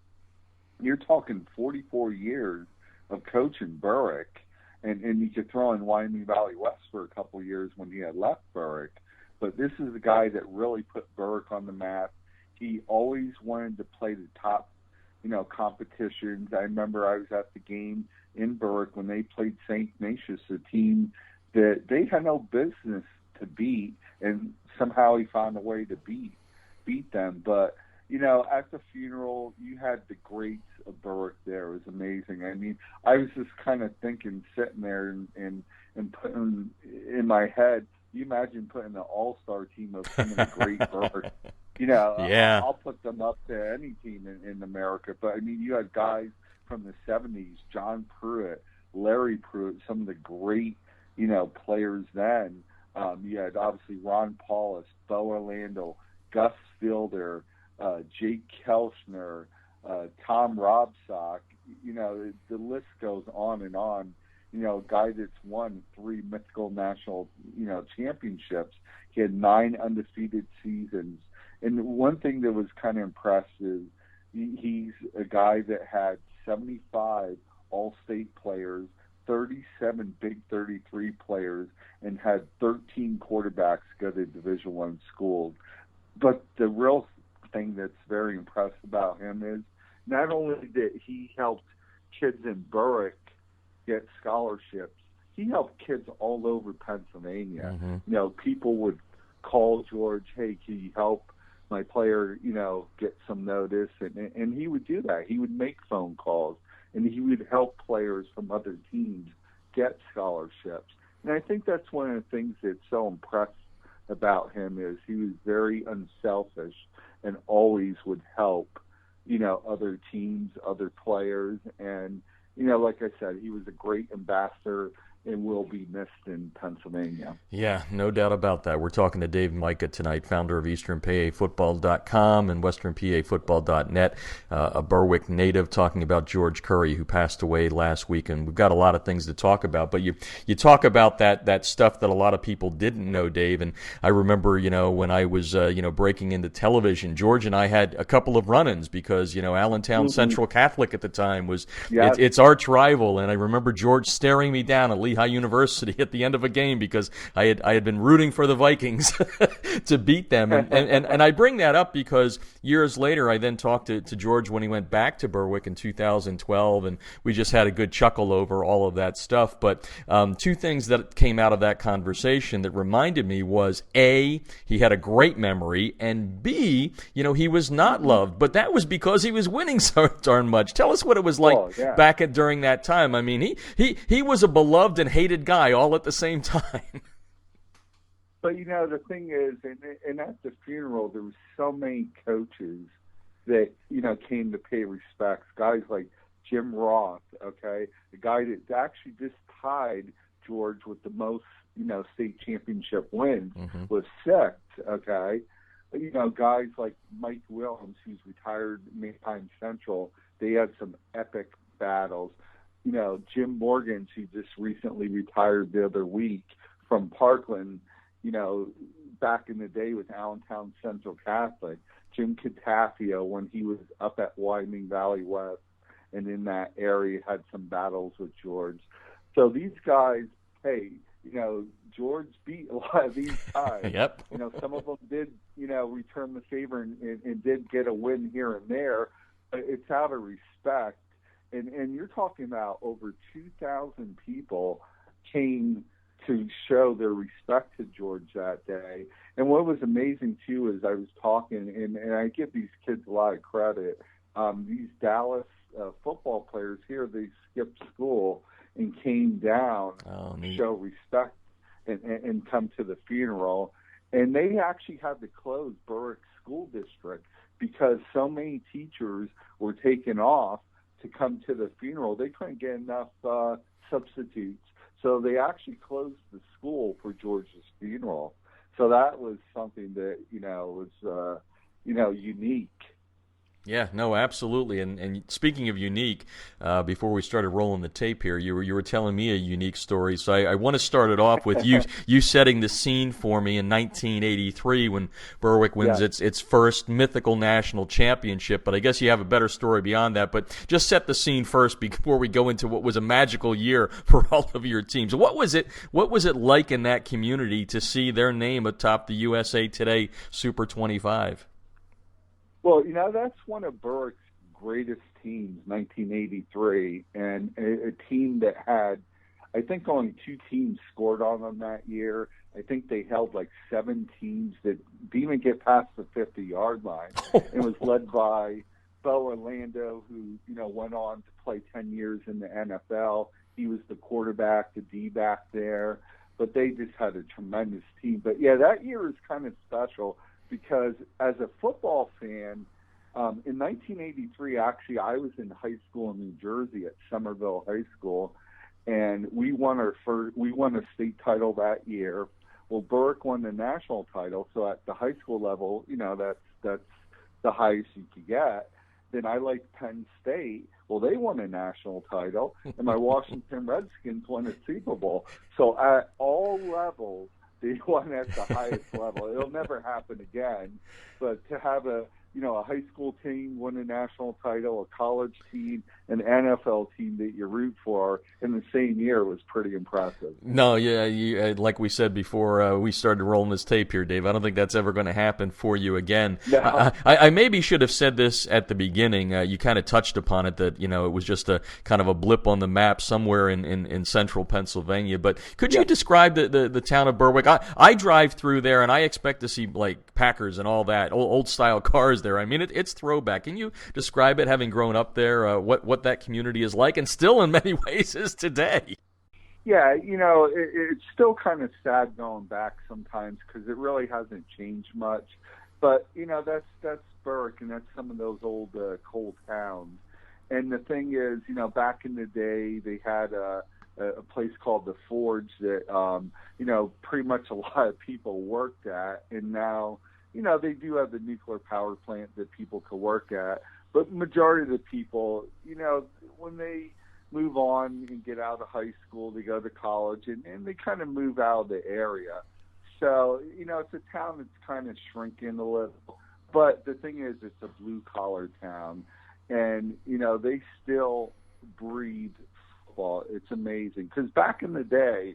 S3: You're talking 44 years of coaching Berwick. And you could throw in Wyoming Valley West for a couple of years when he had left Berwick. But this is a guy that really put Berwick on the map. He always wanted to play the top, competitions. I remember I was at the game in Berwick when they played St. Ignatius, a team that they had no business to beat, and somehow he found a way to beat them. But, at the funeral, you had the greats of Berwick there. It was amazing. I mean, I was just kind of thinking, sitting there and putting in my head, you imagine putting an all-star team of some of the great Berwick.
S1: Yeah.
S3: I'll put them up to any team in America. But, I mean, you had guys from the 70s, John Pruitt, Larry Pruitt, some of the great, players then. You had, obviously, Ron Paulus, Bo Orlando, Gus Fielder, Jake Kelchner, Tom Robsock, the list goes on and on. A guy that's won 3 mythical national, championships. He had 9 undefeated seasons. And one thing that was kind of impressive, he's a guy that had 75 all-state players, 37 Big 33 players, and had 13 quarterbacks go to Division I schools. But the real thing that's very impressive about him is not only did he help kids in Berwick get scholarships, he helped kids all over Pennsylvania.
S1: Mm-hmm.
S3: People would call George, "Hey, can you help my player, get some notice?" And he would do that. He would make phone calls, and he would help players from other teams get scholarships. And I think that's one of the things that's so impressive about him is he was very unselfish and always would help, other teams, other players. And, like I said, he was a great ambassador and will be missed in Pennsylvania.
S1: Yeah, no doubt about that. We're talking to Dave Mika tonight, founder of EasternPAFootball.com and WesternPAFootball.net, a Berwick native, talking about George Curry, who passed away last week. And we've got a lot of things to talk about. But you talk about that stuff that a lot of people didn't know, Dave. And I remember, when I was, breaking into television, George and I had a couple of run-ins because, Allentown Central Catholic at the time was it's arch rival. And I remember George staring me down at least Lehigh University at the end of a game because I had been rooting for the Vikings to beat them. And I bring that up because years later I then talked to George when he went back to Berwick in 2012, and we just had a good chuckle over all of that stuff. But two things that came out of that conversation that reminded me was, A, he had a great memory, and B, he was not loved, but that was because he was winning so darn much. Tell us what it was like back during that time. I mean, he was a beloved and hated guy all at the same time.
S3: But the thing is, and at the funeral, there was so many coaches that came to pay respects. Guys like Jim Roth, okay, the guy that actually just tied George with the most state championship wins, was 6, okay. Guys like Mike Williams, who's retired Maytime Central, they had some epic battles. Jim Morgans, who just recently retired the other week from Parkland, back in the day with Allentown Central Catholic. Jim Catafio, when he was up at Wyoming Valley West and in that area, had some battles with George. So these guys, hey, George beat a lot of these guys.
S1: Yep.
S3: Some of them did, return the favor and did get a win here and there. But it's out of respect. And you're talking about over 2,000 people came to show their respect to George that day. And what was amazing, too, is I was talking, and I give these kids a lot of credit. These Dallas football players here, they skipped school and came down to show respect and come to the funeral. And they actually had to close Berwick School District because so many teachers were taken off to come to the funeral. They couldn't get enough substitutes. So they actually closed the school for George's funeral. So that was something that, was, unique.
S1: Yeah, no, absolutely. And speaking of unique, before we started rolling the tape here, you were telling me a unique story. So I want to start it off with you setting the scene for me in 1983 when Berwick wins its first mythical national championship. But I guess you have a better story beyond that. But just set the scene first before we go into what was a magical year for all of your teams. What was it like in that community to see their name atop the USA Today Super 25?
S3: Well, that's one of Berwick's greatest teams, 1983, and a team that had, I think, only 2 teams scored on them that year. I think they held like 7 teams that didn't even get past the 50-yard line. It was led by Bo Orlando, who, went on to play 10 years in the NFL. He was the quarterback, the D-back there, but they just had a tremendous team. But, yeah, that year is kind of special. Because as a football fan, in 1983, actually, I was in high school in New Jersey at Somerville High School, and we won a state title that year. Well, Berwick won the national title, so at the high school level, that's the highest you could get. Then I liked Penn State. Well, they won a national title, and my Washington Redskins won a Super Bowl. So at all levels, they won at the highest level. It'll never happen again. But to have a high school team win a national title, a college team, an NFL team that you root for in the same year was pretty impressive.
S1: No, yeah, like we said before we started rolling this tape here, Dave, I don't think that's ever going to happen for you again.
S3: No.
S1: I maybe should have said this at the beginning. You kind of touched upon it that, it was just a kind of a blip on the map somewhere in central Pennsylvania. But could you describe the town of Berwick? I drive through there, and I expect to see, like, Packers and all that, old-style cars there. I mean, it's throwback. Can you describe it, having grown up there, what that community is like, and still in many ways is today?
S3: Yeah, it's still kind of sad going back sometimes because it really hasn't changed much. But, that's Berwick, and that's some of those old coal towns. And the thing is, back in the day, they had a place called the Forge that, pretty much a lot of people worked at. And now, they do have the nuclear power plant that people could work at. But majority of the people, when they move on and get out of high school, they go to college, and they kind of move out of the area. So, it's a town that's kind of shrinking a little. But the thing is, it's a blue-collar town. And, they still breed football. It's amazing. Because back in the day,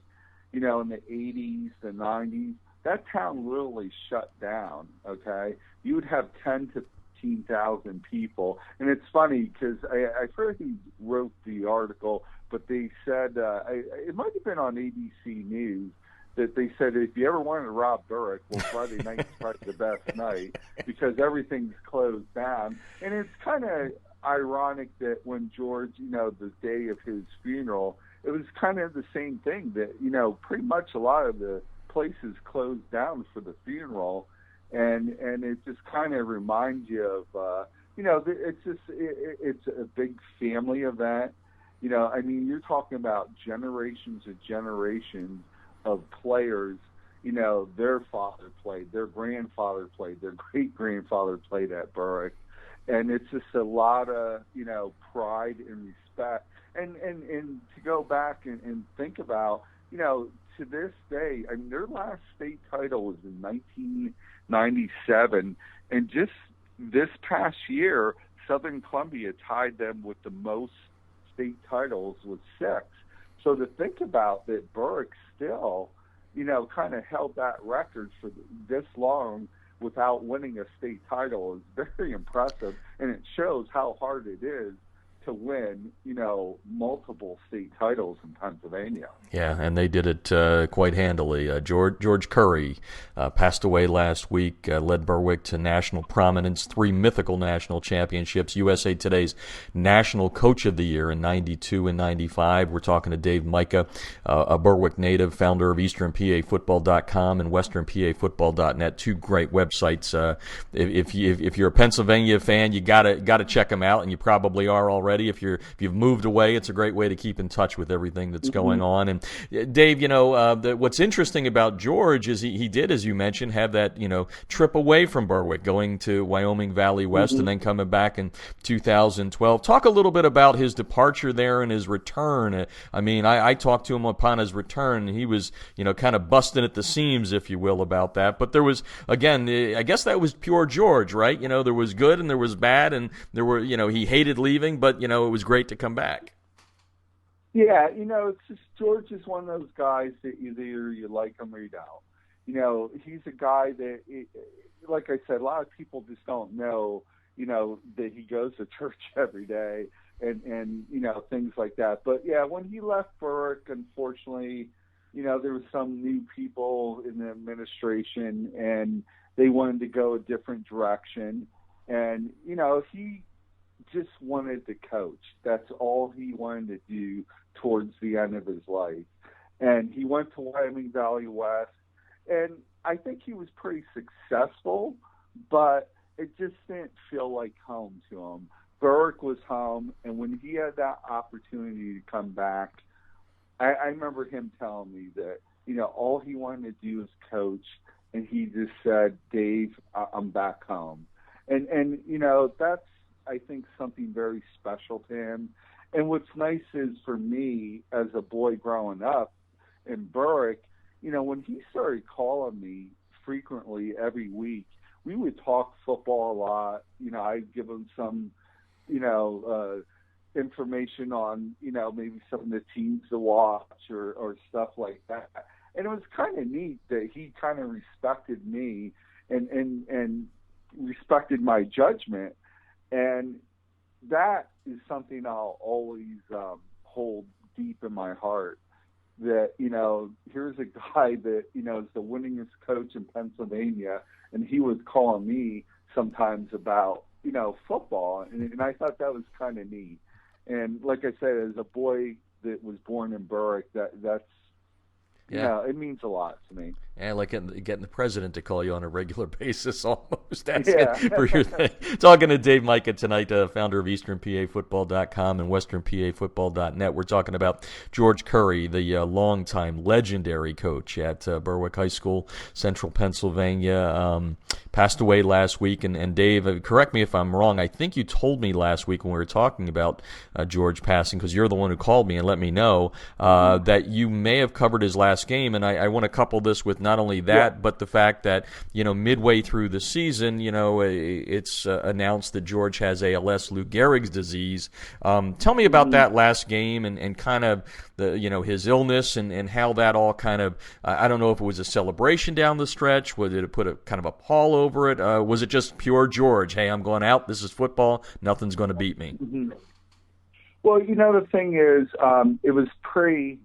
S3: in the 80s, the 90s, that town literally shut down, okay? You would have 10 to 15,000 people. And it's funny because I forget who wrote the article, but they said, it might have been on ABC News, that they said if you ever wanted to rob Berwick, well, Friday night's probably the best night because everything's closed down. And it's kind of ironic that when George, the day of his funeral, it was kind of the same thing that, pretty much a lot of the places closed down for the funeral. And it just kind of reminds you of, it's a big family event. You're talking about generations and generations of players, their father played, their grandfather played, their great-grandfather played at Berwick. And it's just a lot of, pride and respect. And to go back and think about, to this day, their last state title was in 1997. And just this past year, Southern Columbia tied them with the most state titles with 6. So to think about that Berwick still, kind of held that record for this long without winning a state title is very impressive, and it shows how hard it is to win, multiple state titles in Pennsylvania.
S1: Yeah, and they did it quite handily. George Curry passed away last week, led Berwick to national prominence, 3 mythical national championships, USA Today's National Coach of the Year in 92 and 95. We're talking to Dave Mika, a Berwick native, founder of EasternPAFootball.com and WesternPAFootball.net, 2 great websites. If you're a Pennsylvania fan, you gotta check them out, and you probably are already. If you've moved away, it's a great way to keep in touch with everything that's going on. And Dave, what's interesting about George is he did, as you mentioned, have that trip away from Berwick, going to Wyoming Valley West and then coming back in 2012. Talk a little bit about his departure there and his return. I talked to him upon his return, and he was kind of busting at the seams, if you will, about that. But there was, again, I guess that was pure George, right? There was good and there was bad, and there were he hated leaving, but it was great to come back.
S3: Yeah, it's just George is one of those guys that either you like him or you don't. He's a guy that, like I said, a lot of people just don't know, that he goes to church every day and things like that. But yeah, when he left Berwick, unfortunately, there was some new people in the administration and they wanted to go a different direction. And, he just wanted to coach. That's all he wanted to do towards the end of his life. And he went to Wyoming Valley West, and I think he was pretty successful, but it just didn't feel like home to him. Berwick was home, and when he had that opportunity to come back, I remember him telling me that, all he wanted to do was coach, and he just said, Dave, I'm back home. And that's, I think, something very special to him. And what's nice is for me as a boy growing up in Berwick, when he started calling me frequently every week, we would talk football a lot. I'd give him some, information on, maybe some of the teams to watch or stuff like that. And it was kind of neat that he kind of respected me and respected my judgment. And that is something I'll always hold deep in my heart, that, here's a guy that, is the winningest coach in Pennsylvania, and he was calling me sometimes about, football. And I thought that was kind of neat. And like I said, as a boy that was born in Berwick, that's, it means a lot to me.
S1: And like getting the president to call you on a regular basis, almost asking for your thing. Talking to Dave Mika tonight, founder of EasternPAFootball.com and WesternPAFootball.net. We're talking about George Curry, the longtime legendary coach at Berwick High School, Central Pennsylvania. Passed away last week. And Dave, correct me if I'm wrong, I think you told me last week when we were talking about George passing, because you're the one who called me and let me know, that you may have covered his last last game, and I want to couple this with not only that, but the fact that, midway through the season, it's announced that George has ALS, Lou Gehrig's disease. Tell me about that last game and kind of his illness and how that all kind of, I don't know if it was a celebration down the stretch, did it put a kind of a pall over it? Was it just pure George? Hey, I'm going out. This is football. Nothing's going to beat me.
S3: Mm-hmm. Well, the thing is, it was pretty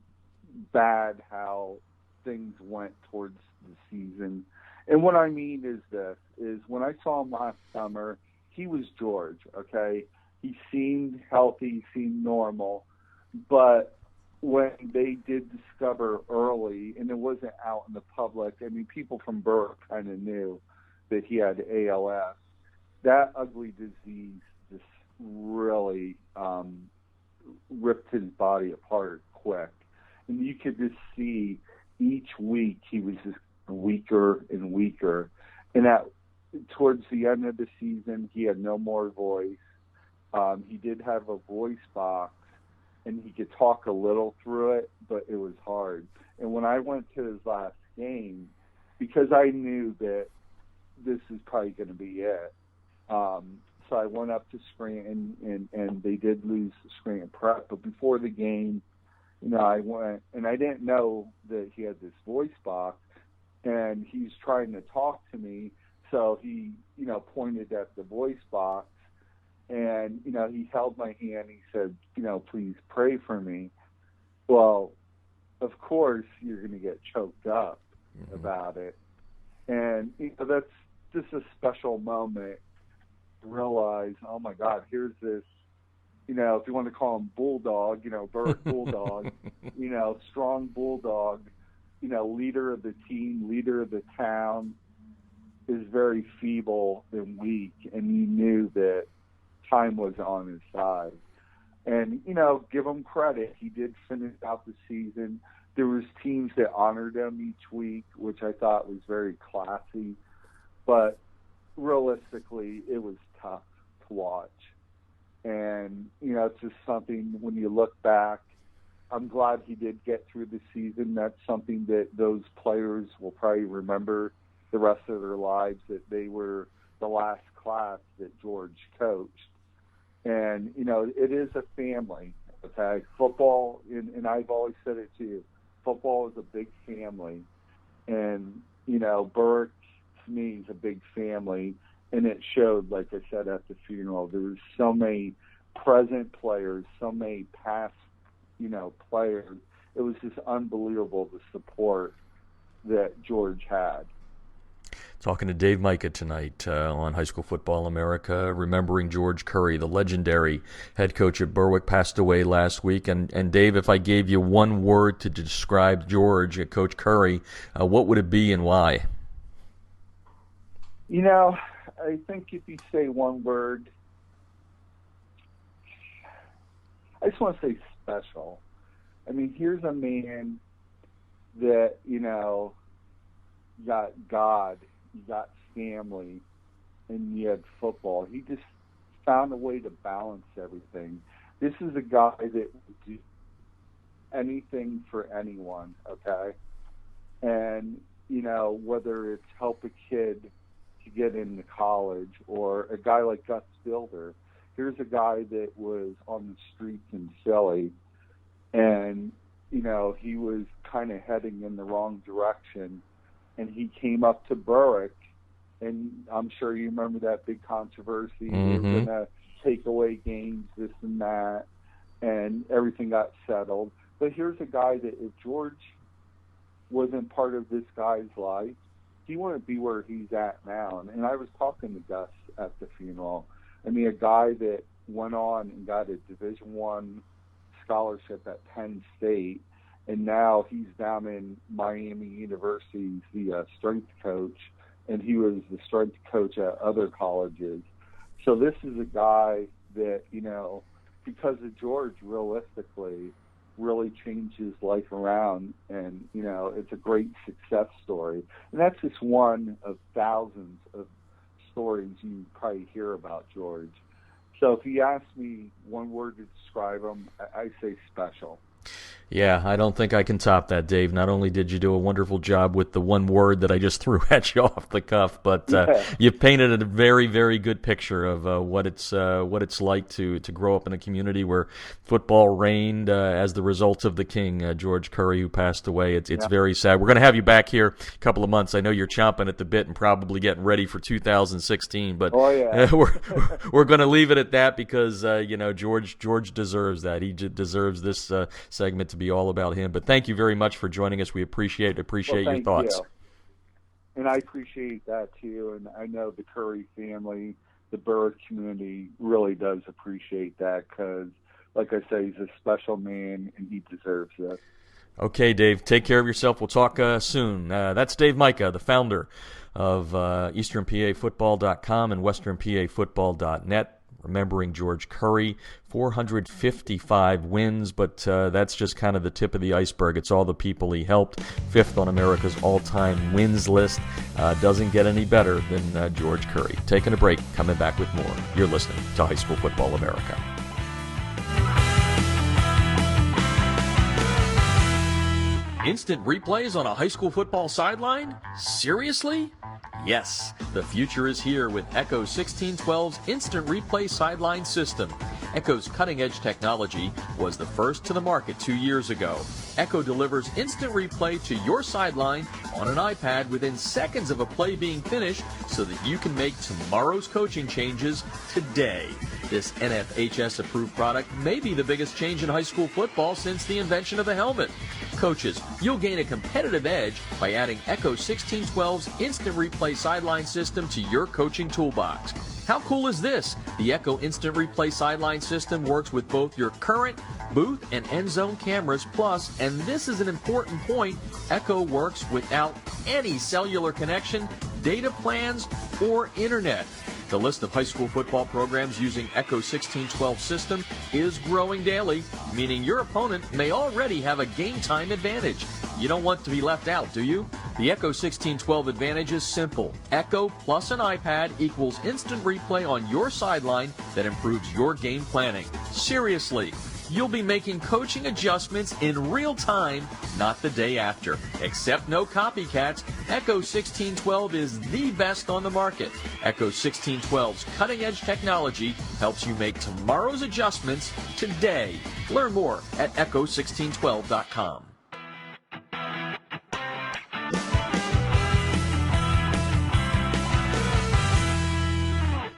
S3: bad how things went towards the season. And what I mean is this, is when I saw him last summer, he was George, okay? He seemed healthy, he seemed normal. But when they did discover early, and it wasn't out in the public, I mean, people from Berwick kind of knew that he had ALS. That ugly disease just really ripped his body apart quick. And you could just see each week he was just weaker and weaker. And towards the end of the season, he had no more voice. He did have a voice box, and he could talk a little through it, but it was hard. And when I went to his last game, because I knew that this is probably going to be it, so I went up to Scranton, and they did lose Scranton Prep. But before the game, I went, and I didn't know that he had this voice box, and he's trying to talk to me. So he, pointed at the voice box, and, he held my hand. He said, please pray for me. Well, of course, you're going to get choked up about it. And, that's just a special moment to realize, oh, my God, here's this, if you want to call him Bulldog, Berwick Bulldog, strong Bulldog, leader of the team, leader of the town, is very feeble and weak, and you knew that time was on his side. And, give him credit. He did finish out the season. There was teams that honored him each week, which I thought was very classy. But realistically, it was tough to watch. And, it's just something, when you look back, I'm glad he did get through the season. That's something that those players will probably remember the rest of their lives, that they were the last class that George coached. And, it is a family, okay? Football, and I've always said it to you, football is a big family. And, Berwick, to me, is a big family. And it showed, like I said, at the funeral. There was so many present players, so many past, players. It was just unbelievable, the support that George had.
S1: Talking to Dave Mika tonight on High School Football America, remembering George Curry, the legendary head coach at Berwick, passed away last week. And Dave, if I gave you one word to describe George, Coach Curry, what would it be and why?
S3: I think if you say one word, I just want to say special. I mean, here's a man that, you got God, you got family, and you had football. He just found a way to balance everything. This is a guy that would do anything for anyone, okay? And, whether it's help a kid to get into college, or a guy like Gus Builder. Here's a guy that was on the streets in Philly, and, he was kind of heading in the wrong direction, and he came up to Berwick, and I'm sure you remember that big controversy. They were going to take away games, this and that, and everything got settled. But here's a guy that if George wasn't part of this guy's life, he wouldn't be where he's at now. And I was talking to Gus at the funeral. I mean, a guy that went on and got a Division I scholarship at Penn State, and now he's down in Miami University, the strength coach, and he was the strength coach at other colleges. So this is a guy that, because of George, realistically, really changed his life around, and, it's a great success story. And that's just one of thousands of stories you probably hear about George. So if you ask me one word to describe him, I say special.
S1: Yeah, I don't think I can top that, Dave. Not only did you do a wonderful job with the one word that I just threw at you off the cuff, but you've painted a very, very good picture of what it's like to grow up in a community where football reigned as the result of the king, George Curry, who passed away. It's very sad. We're going to have you back here a couple of months. I know you're chomping at the bit and probably getting ready for 2016, but we're going to leave it at that because George deserves that. He deserves this segment to be all about him. But thank you very much for joining us. We appreciate your thoughts.
S3: You. And I appreciate that too. And I know the Curry family, the Berwick community really does appreciate that because, like I say, he's a special man and he deserves it. Okay,
S1: Dave, take care of yourself. We'll talk soon. That's Dave Mika, the founder of EasternPAFootball.com and WesternPAFootball.net. Remembering George Curry, 455 wins, but that's just kind of the tip of the iceberg. It's all the people he helped. 5th on America's all-time wins list. Doesn't get any better than George Curry. Taking a break, coming back with more. You're listening to High School Football America. Instant replays on a high school football sideline? Seriously? Yes, the future is here with Echo 1612's Instant Replay Sideline System. Echo's cutting-edge technology was the first to the market 2 years ago. Echo delivers instant replay to your sideline on an iPad within seconds of a play being finished so that you can make tomorrow's coaching changes today. This NFHS-approved product may be the biggest change in high school football since the invention of the helmet. Coaches, you'll gain a competitive edge by adding Echo 1612's Instant Replay Sideline System to your coaching toolbox. How cool is this? The Echo Instant Replay Sideline System works with both your current booth and end zone cameras, plus, and this is an important point, Echo works without any cellular connection, data plans, or internet. The list of high school football programs using Echo 1612 system is growing daily, meaning your opponent may already have a game time advantage. You don't want to be left out, do you? The Echo 1612 advantage is simple. Echo plus an iPad equals instant replay on your sideline that improves your game planning. Seriously. You'll be making coaching adjustments in real time, not the day after. Except no copycats, Echo 1612 is the best on the market. Echo 1612's cutting-edge technology helps you make tomorrow's adjustments today. Learn more at echo1612.com.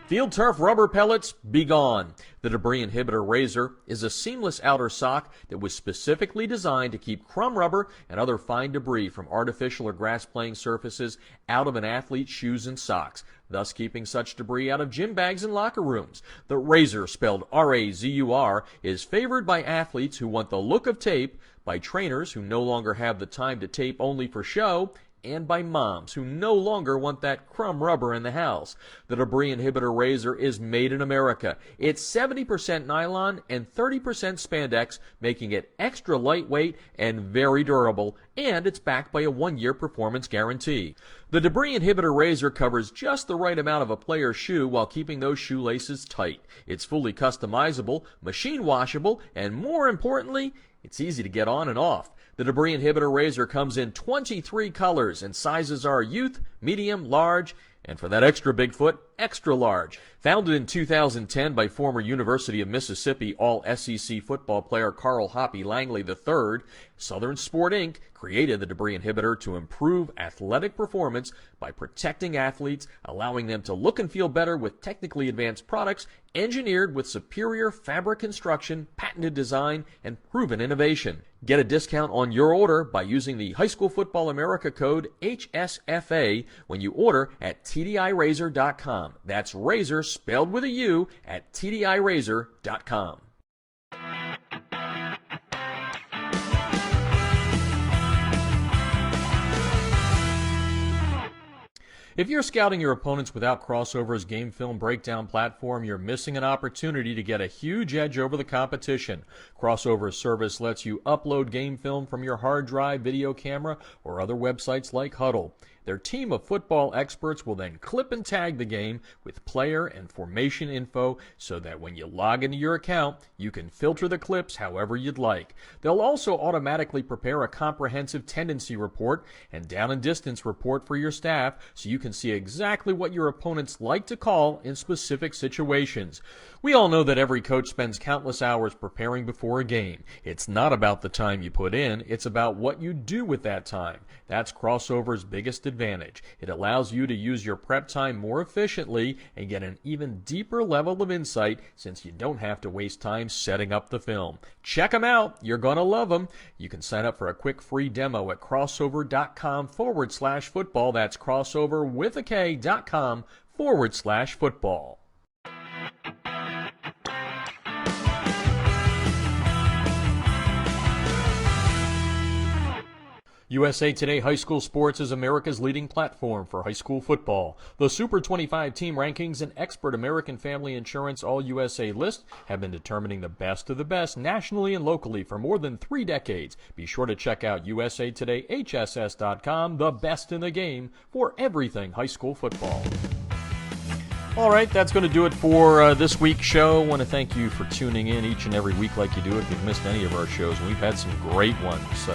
S1: Field turf rubber pellets, be gone. The Debris Inhibitor Razor is a seamless outer sock that was specifically designed to keep crumb rubber and other fine debris from artificial or grass playing surfaces out of an athlete's shoes and socks, thus keeping such debris out of gym bags and locker rooms. The Razor, spelled R-A-Z-U-R, is favored by athletes who want the look of tape, by trainers who no longer have the time to tape only for show, and by moms who no longer want that crumb rubber in the house. The Debris Inhibitor Razor is made in America. It's 70% nylon and 30% spandex, making it extra lightweight and very durable, and it's backed by a 1-year performance guarantee. The Debris Inhibitor Razor covers just the right amount of a player's shoe while keeping those shoelaces tight. It's fully customizable, machine washable, and more importantly, it's easy to get on and off. The Debris Inhibitor Razor comes in 23 colors, and sizes are youth, medium, large, and for that extra big foot, extra large. Founded in 2010 by former University of Mississippi All-SEC football player Carl Hoppy Langley III, Southern Sport Inc. created the Debris Inhibitor to improve athletic performance by protecting athletes, allowing them to look and feel better with technically advanced products engineered with superior fabric construction, patented design, and proven innovation. Get a discount on your order by using the High School Football America code HSFA when you order at TDIRazor.com. That's razor spelled with a U at TDIRazor.com. If you're scouting your opponents without Crossover's game film breakdown platform, you're missing an opportunity to get a huge edge over the competition. Crossover's service lets you upload game film from your hard drive, video camera, or other websites like Huddle. Their team of football experts will then clip and tag the game with player and formation info so that when you log into your account, you can filter the clips however you'd like. They'll also automatically prepare a comprehensive tendency report and down and distance report for your staff so you can see exactly what your opponents like to call in specific situations. We all know that every coach spends countless hours preparing before a game. It's not about the time you put in, it's about what you do with that time. That's Crossover's biggest advantage. It allows you to use your prep time more efficiently and get an even deeper level of insight since you don't have to waste time setting up the film. Check them out. You're going to love them. You can sign up for a quick free demo at crossover.com/football. That's crossover with a K.com/football. USA Today High School Sports is America's leading platform for high school football. The Super 25 team rankings and expert American Family Insurance All-USA list have been determining the best of the best nationally and locally for more than 3 decades. Be sure to check out usatodayhss.com, the best in the game for everything high school football. All right, that's going to do it for this week's show. I want to thank you for tuning in each and every week like you do if you've missed any of our shows. We've had some great ones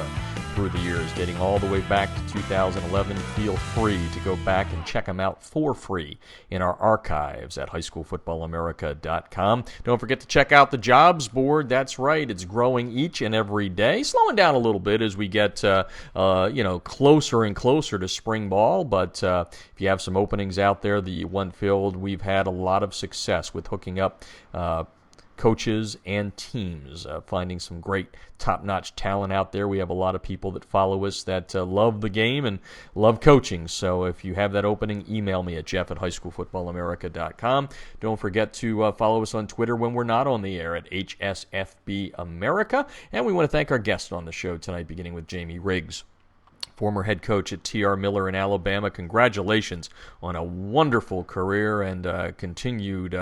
S1: through the years, dating all the way back to 2011. Feel free to go back and check them out for free in our archives at highschoolfootballamerica.com. Don't forget to check out the jobs board. That's right, it's growing each and every day, slowing down a little bit as we get closer and closer to spring ball. But if you have some openings out there that you want filled, we've had a lot of success with hooking up coaches and teams, finding some great top-notch talent out there. We have a lot of people that follow us that love the game and love coaching. So if you have that opening, email me at jeff@highschoolfootballamerica.com. Don't forget to follow us on Twitter when we're not on the air at HSFB America. And we want to thank our guest on the show tonight, beginning with Jamie Riggs, former head coach at T.R. Miller in Alabama. Congratulations on a wonderful career and continued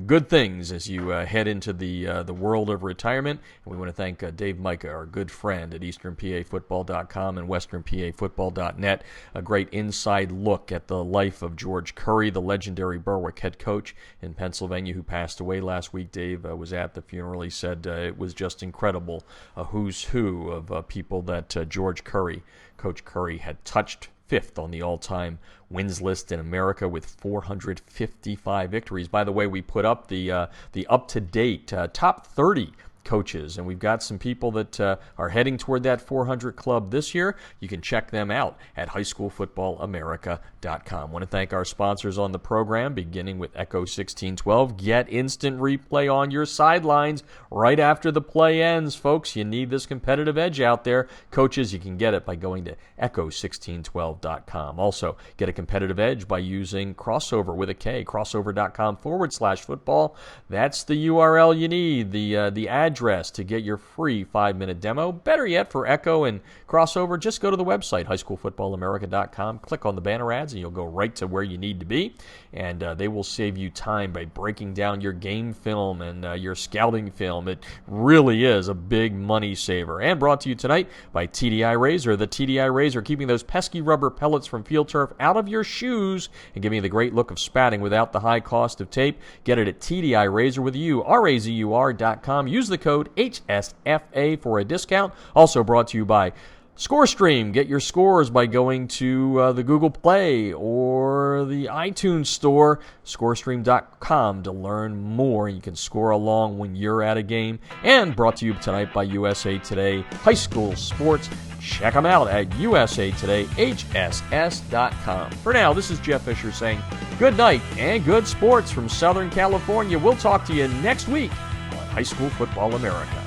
S1: good things as you head into the world of retirement. And we want to thank Dave Mika, our good friend at EasternPAFootball.com and WesternPAFootball.net. A great inside look at the life of George Curry, the legendary Berwick head coach in Pennsylvania who passed away last week. Dave was at the funeral. He said it was just incredible, a who's who of people that Coach Curry had touched 5th on the all-time wins list in America with 455 victories. By the way, we put up the up-to-date top 30 coaches, and we've got some people that are heading toward that 400 club this year. You can check them out at highschoolfootballamerica.com. I want to thank our sponsors on the program, beginning with Echo 1612. Get instant replay on your sidelines right after the play ends, folks. You need this competitive edge out there. Coaches, you can get it by going to echo1612.com. Also, get a competitive edge by using Crossover with a K, crossover.com/football. That's the URL you need, the address to get your free 5-minute demo. Better yet, for Echo and Crossover, just go to the website, highschoolfootballamerica.com, click on the banner ads, and you'll go right to where you need to be. And they will save you time by breaking down your game film and your scouting film. It really is a big money saver. And brought to you tonight by TDI Razor. The TDI Razor, keeping those pesky rubber pellets from field turf out of your shoes and giving you the great look of spatting without the high cost of tape. Get it at TDI Razor with you, razur.com. Use the code HSFA for a discount. Also brought to you by ScoreStream. Get your scores by going to the Google Play or the iTunes Store, ScoreStream.com, to learn more. You can score along when you're at a game. And brought to you tonight by USA Today High School Sports. Check them out at usatodayhss.com. For now, this is Jeff Fisher saying good night and good sports from Southern California. We'll talk to you next week on High School Football America.